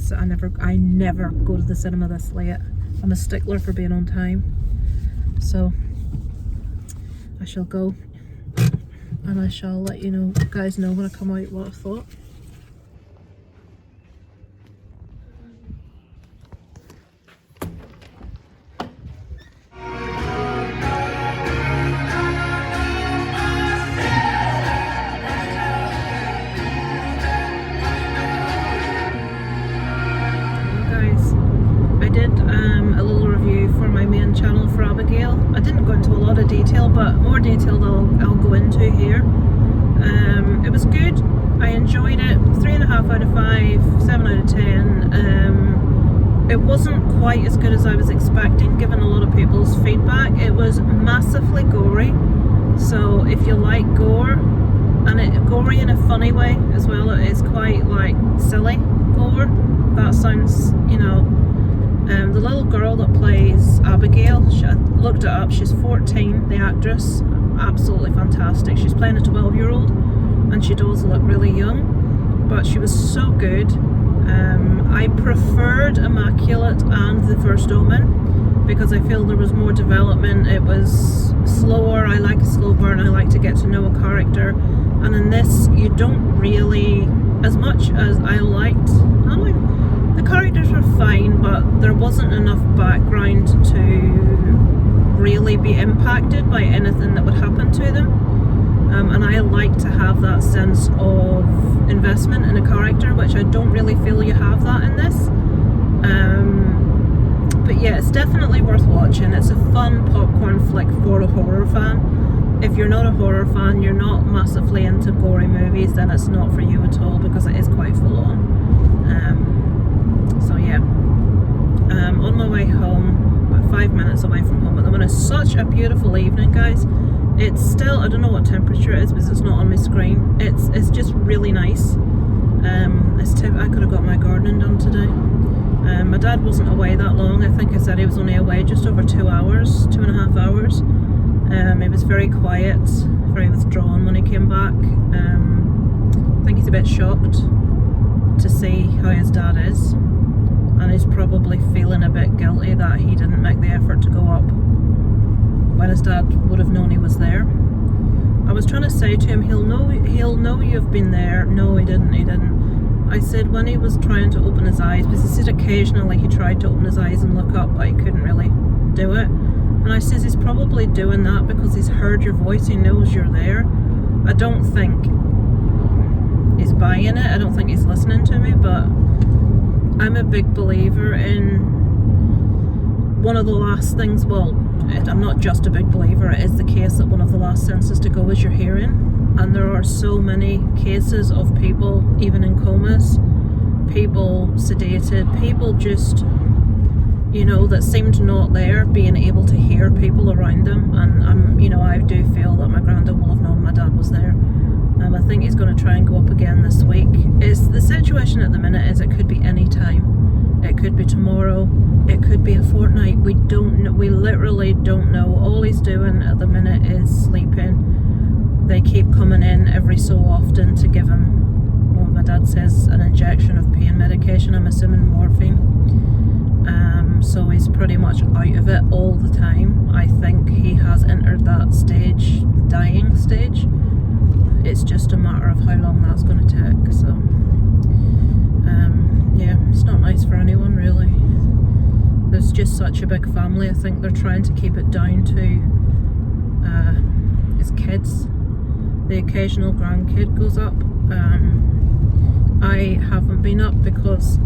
Speaker 1: I never go to the cinema this late. I'm a stickler for being on time. So I shall go, and I shall let you guys know when I come out what I thought. A little review for my main channel for Abigail. I didn't go into a lot of detail, but more detail I'll go into here. It was good. I enjoyed it. 3.5 out of 5, 7 out of 10. It wasn't quite as good as I was expecting, given a lot of people's feedback. It was massively gory. So if you like gore, and gory in a funny way as well, it is quite like silly gore. That sounds, the little girl that plays Abigail, I looked it up, she's 14, the actress, absolutely fantastic. She's playing a 12-year-old and she does look really young, but she was so good. I preferred Immaculate and The First Omen because I feel there was more development. It was slower. I like a slow burn. I like to get to know a character, and in this you don't really, as much as I liked, the characters were fine, but there wasn't enough background to really be impacted by anything that would happen to them. And I like to have that sense of investment in a character, which I don't really feel you have that in this. But yeah, it's definitely worth watching. It's a fun popcorn flick for a horror fan. If you're not a horror fan, you're not massively into gory movies, then it's not for you at all, because it is quite full on. So yeah, on my way home, about 5 minutes away from home at the moment. It's such a beautiful evening, guys. It's still, I don't know what temperature it is because it's not on my screen. It's just really nice. I could have got my gardening done today. My dad wasn't away that long. I think I said he was only away just over 2 hours, 2.5 hours. He was very quiet, very withdrawn when he came back. I think he's a bit shocked to see how his dad is, and he's probably feeling a bit guilty that he didn't make the effort to go up when his dad would have known he was there. I was trying to say to him, he'll know you've been there. No, he didn't. I said when he was trying to open his eyes, because he said occasionally he tried to open his eyes and look up, but he couldn't really do it. And I says he's probably doing that because he's heard your voice, he knows you're there. I don't think he's buying it, I don't think he's listening to me, but I'm a big believer in one of the last things, well, I'm not just a big believer, it is the case that one of the last senses to go is your hearing. And there are so many cases of people, even in comas, people sedated, people just, that seemed not there, being able to hear people around them. And I do feel that my granddad will have known my dad was there. I think he's going to try and go up again this week. It's the situation at the minute is it could be any time. It could be tomorrow. It could be a fortnight. We don't know. We literally don't know. All he's doing at the minute is sleeping. They keep coming in every so often to give him, well, my dad says, an injection of pain medication. I'm assuming morphine. So he's pretty much out of it all the time. I think he has entered that stage, the dying stage. It's just a matter of how long that's going to take. So, yeah, it's not nice for anyone really. There's just such a big family. I think they're trying to keep it down to his kids. The occasional grandkid goes up. I haven't been up because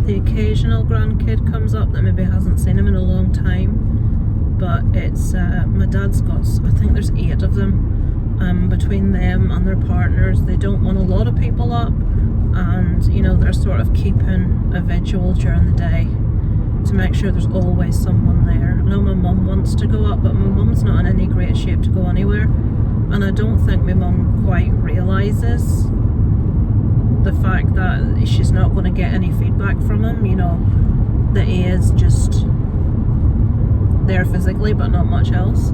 Speaker 1: the occasional grandkid comes up that maybe hasn't seen him in a long time, but it's my dad's got, I think there's 8 of them. Between them and their partners, they don't want a lot of people up, and they're sort of keeping a vigil during the day to make sure there's always someone there. I know my mum wants to go up, but my mum's not in any great shape to go anywhere, and I don't think my mum quite realises the fact that she's not going to get any feedback from him, that he is just there physically but not much else.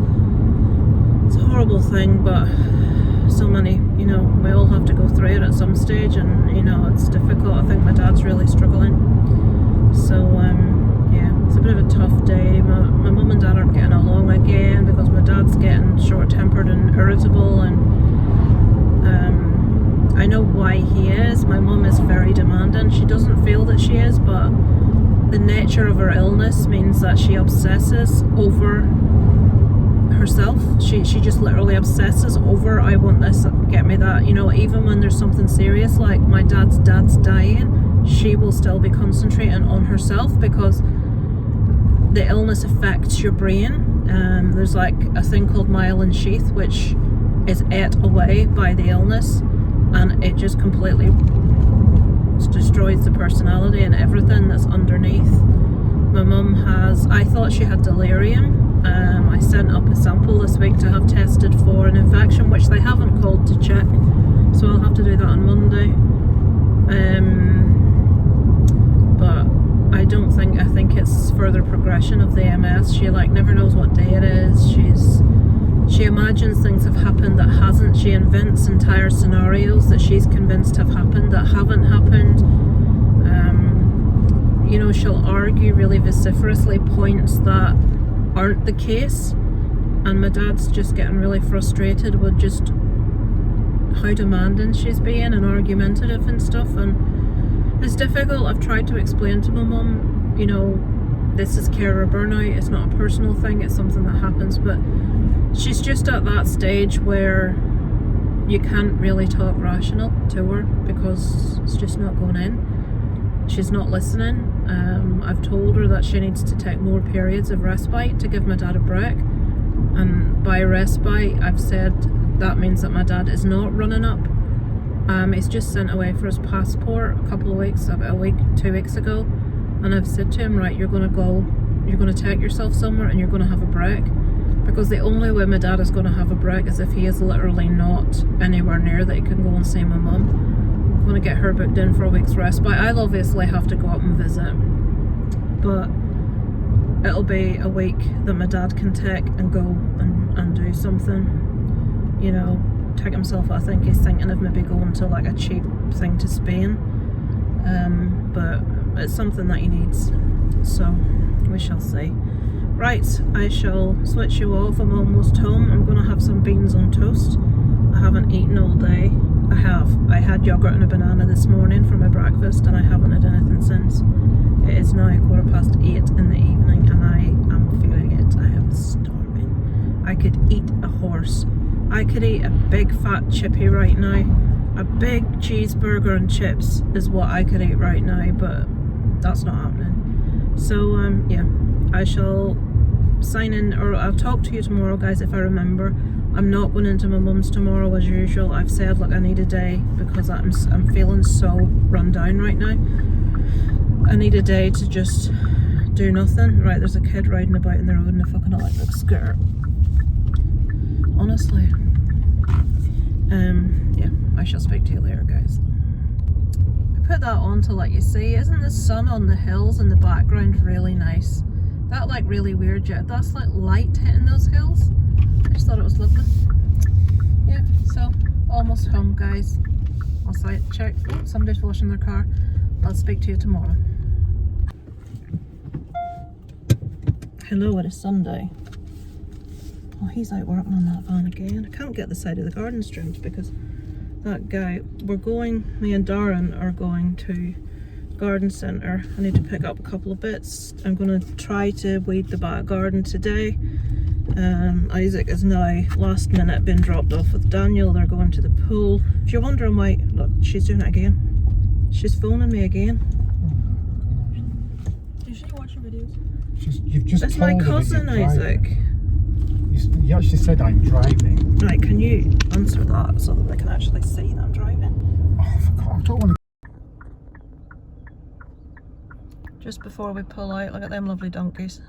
Speaker 1: It's a horrible thing, but so many, we all have to go through it at some stage, and it's difficult. I think my dad's really struggling, so yeah, it's a bit of a tough day. My mum and dad aren't getting along again because my dad's getting short-tempered and irritable, and I know why he is. My mum is very demanding. She doesn't feel that she is, but the nature of her illness means that she obsesses over herself. She just literally obsesses over, I want this, get me that. Even when there's something serious like my dad's dying, she will still be concentrating on herself because the illness affects your brain. There's like a thing called myelin sheath, which is ate away by the illness, and it just completely destroys the personality and everything that's underneath. My mum I thought she had delirium. I sent up a sample this week to have tested for an infection, which they haven't called to check, so I'll have to do that on Monday. But I think it's further progression of the MS. She never knows what day it is. She imagines things have happened that hasn't. She invents entire scenarios that she's convinced have happened that haven't happened. She'll argue really vociferously points that aren't the case, and my dad's just getting really frustrated with just how demanding she's being and argumentative and stuff, and it's difficult. I've tried to explain to my mum, this is carer burnout, it's not a personal thing, it's something that happens, but she's just at that stage where you can't really talk rational to her because it's just not going in. She's not listening. I've told her that she needs to take more periods of respite to give my dad a break, and by respite I've said that means that my dad is not running up. He's just sent away for his passport about a week, 2 weeks ago, and I've said to him, right, you're going to take yourself somewhere and you're going to have a break, because the only way my dad is going to have a break is if he is literally not anywhere near that he can go and see my mum. I'm gonna get her booked in for a week's respite. I'll obviously have to go up and visit, but it'll be a week that my dad can take and go and do something, you know, take himself. I think he's thinking of maybe going to like a cheap thing to Spain, but it's something that he needs, so we shall see. Right, I shall switch you off. I'm almost home. I'm gonna have some beans on toast. I haven't eaten all day. I had yogurt and a banana this morning for my breakfast, and I haven't had anything since. It is now 8:15 in the evening, and I am feeling it. I am starving. I could eat a horse. I could eat a big fat chippy right now. A big cheeseburger and chips is what I could eat right now, but that's not happening. So yeah, I shall sign in, or I'll talk to you tomorrow, guys, if I remember. I'm not going into my mum's tomorrow as usual. I've said, look, I need a day because I'm feeling so run down right now. I need a day to just do nothing. Right, there's a kid riding about in the road in a fucking electric scooter. Honestly. Yeah, I shall speak to you later, guys. I put that on to let you see. Isn't the sun on the hills in the background really nice? That like really weird jet. That's like light hitting those hills. I just thought it was lovely. Yeah, so almost home, guys. I'll check. Oh, somebody's washing their car. I'll speak to you tomorrow. Hello, it is Sunday. Oh, he's out working on that van again. I can't get the side of the garden trimmed because that guy, me and Darren are going to garden centre. I need to pick up a couple of bits. I'm going to try to weed the back garden today. Isaac is now last minute been dropped off with Daniel. They're going to the pool. If you're wondering why, look, she's doing it again. She's phoning me again.
Speaker 3: Did she watch your videos?
Speaker 2: You've just
Speaker 1: It's my cousin, Isaac.
Speaker 2: You actually said I'm driving.
Speaker 1: Right, can you answer that so that they can actually see that I'm driving?
Speaker 2: Oh, I forgot. I don't want to.
Speaker 1: Just before we pull out, look at them lovely donkeys.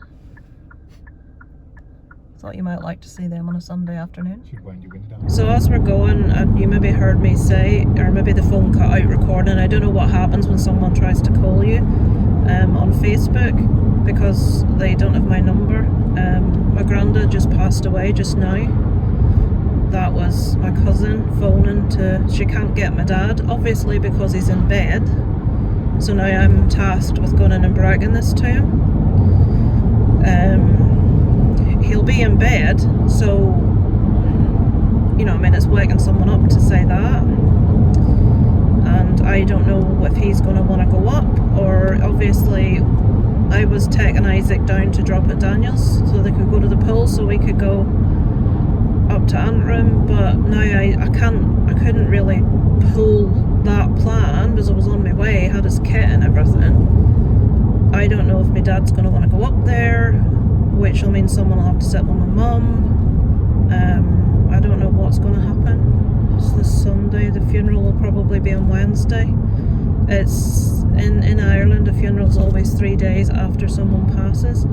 Speaker 1: Thought you might like to see them on a Sunday afternoon.
Speaker 2: Should wind your window down.
Speaker 1: So as we're going, you maybe heard me say, or maybe the phone cut out recording. I don't know what happens when someone tries to call you on Facebook because they don't have my number. My grandad just passed away just now. That was my cousin phoning she can't get my dad, obviously because he's in bed. So now I'm tasked with going in and bragging this to him. He'll be in bed, so, you know, I mean, it's waking someone up to say that. And I don't know if he's going to want to go up, or obviously I was taking Isaac down to drop at Daniel's so they could go to the pool so we could go up to Antrim, but now I couldn't really pull that plan because I was on my way, had his kit and everything. I don't know if my dad's going to want to go up there, which will mean someone will have to sit with my mum. I don't know what's going to happen. It's this Sunday. The funeral will probably be on Wednesday. It's in Ireland, a funeral's always 3 days after someone passes.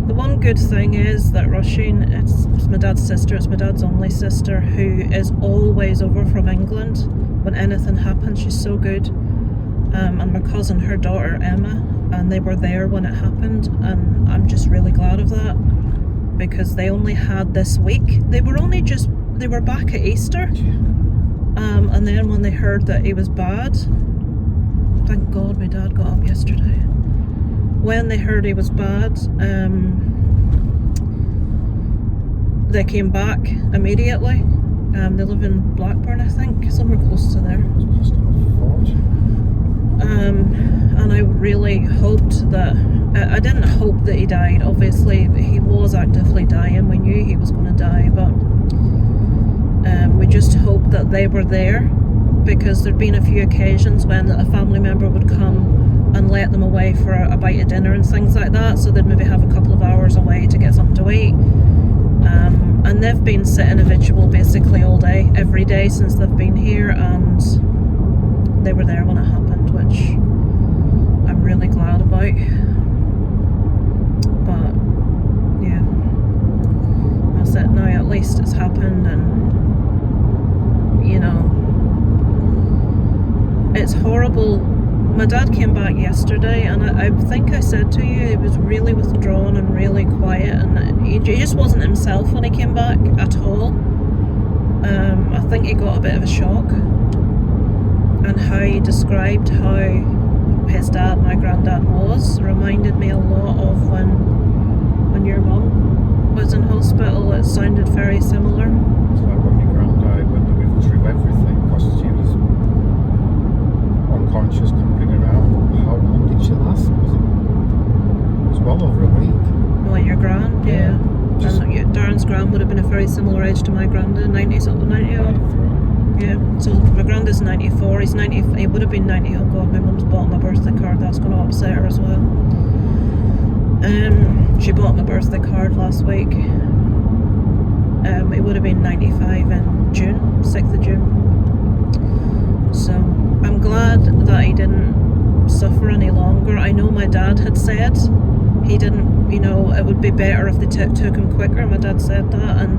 Speaker 1: The one good thing is that Roisin, it's my dad's sister, it's my dad's only sister, who is always over from England when anything happens. She's so good. And my cousin, her daughter Emma, and they were there when it happened, and I'm just really glad of that because they only had this week. They were back at Easter, and then when they heard that he was bad, thank God my dad got up yesterday. When they heard he was bad, they came back immediately. They live in Blackburn, I think, somewhere close to there. And I really hoped that, I didn't hope that he died, obviously he was actively dying, we knew he was going to die, but we just hoped that they were there, because there'd been a few occasions when a family member would come and let them away for a bite of dinner and things like that, so they'd maybe have a couple of hours away to get something to eat. And they've been sitting a vigil basically all day, every day since they've been here, and they were there when it happened, which I'm really glad about. But yeah, that's it now. At least it's happened, and you know, my dad came back yesterday, and I think I said to you he was really withdrawn and really quiet, and he just wasn't himself when he came back at all. I think he got a bit of a shock, and how he described how his dad, my granddad, reminded me a lot of when your mum was in hospital. It sounded very similar.
Speaker 2: It's like when my gran died, when they went through everything, because she was unconscious, couldn't bring her out. How long did she last? It was well over a week.
Speaker 1: Well, your gran, yeah. And Darren's gran would have been a very similar age to my granddad, 90 odd. Yeah, so my granddad's 94, he's 90, he would have been 90, oh god, my mum's bought my birthday card, that's going to upset her as well. She bought my birthday card last week. It would have been 95 in June, 6th of June. So, I'm glad that he didn't suffer any longer. I know my dad had said he didn't, it would be better if they took him quicker. My dad said that, and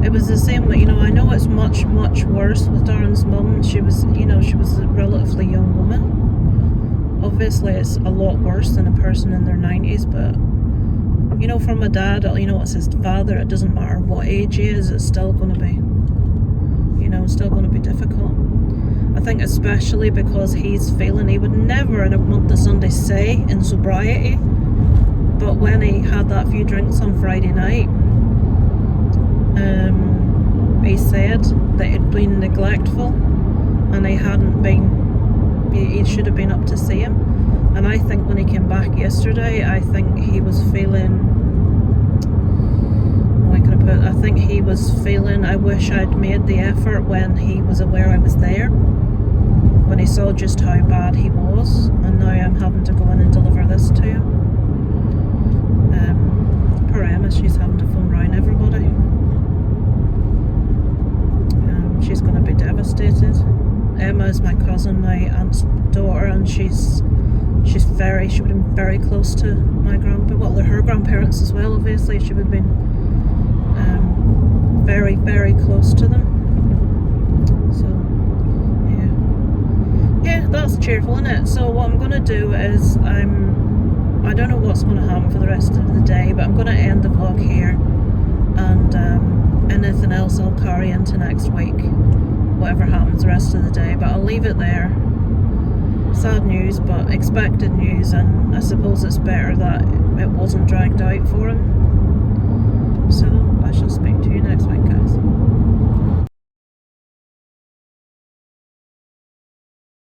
Speaker 1: it was the same, I know it's much, much worse with Darren's mum. She was a relatively young woman. Obviously, it's a lot worse than a person in their 90s, but, for my dad, it's his father, it doesn't matter what age he is, it's still going to be, still going to be difficult. I think especially because he's feeling, he would never in a month of Sunday say in sobriety, but when he had that few drinks on Friday night, he said that he'd been neglectful and he hadn't been, he should have been up to see him. And I think when he came back yesterday, I think he was feeling, I think he was feeling, I wish I'd made the effort when he was aware I was there, when he saw just how bad he was, and now I'm having to go in and deliver this to him. Poor Emma, she's having to phone round everybody. She's going to be devastated. Emma is my cousin, my aunt's daughter, and she would have been very close to my her grandparents as well, obviously. She would have been very, very close to them. So, yeah, that's cheerful, isn't it? So what I'm going to do is, I don't know what's going to happen for the rest of the day, but I'm going to end the vlog here, and anything else I'll carry into next week, whatever happens the rest of the day, but I'll leave it there. Sad news, but expected news, and I suppose it's better that it wasn't dragged out for him. So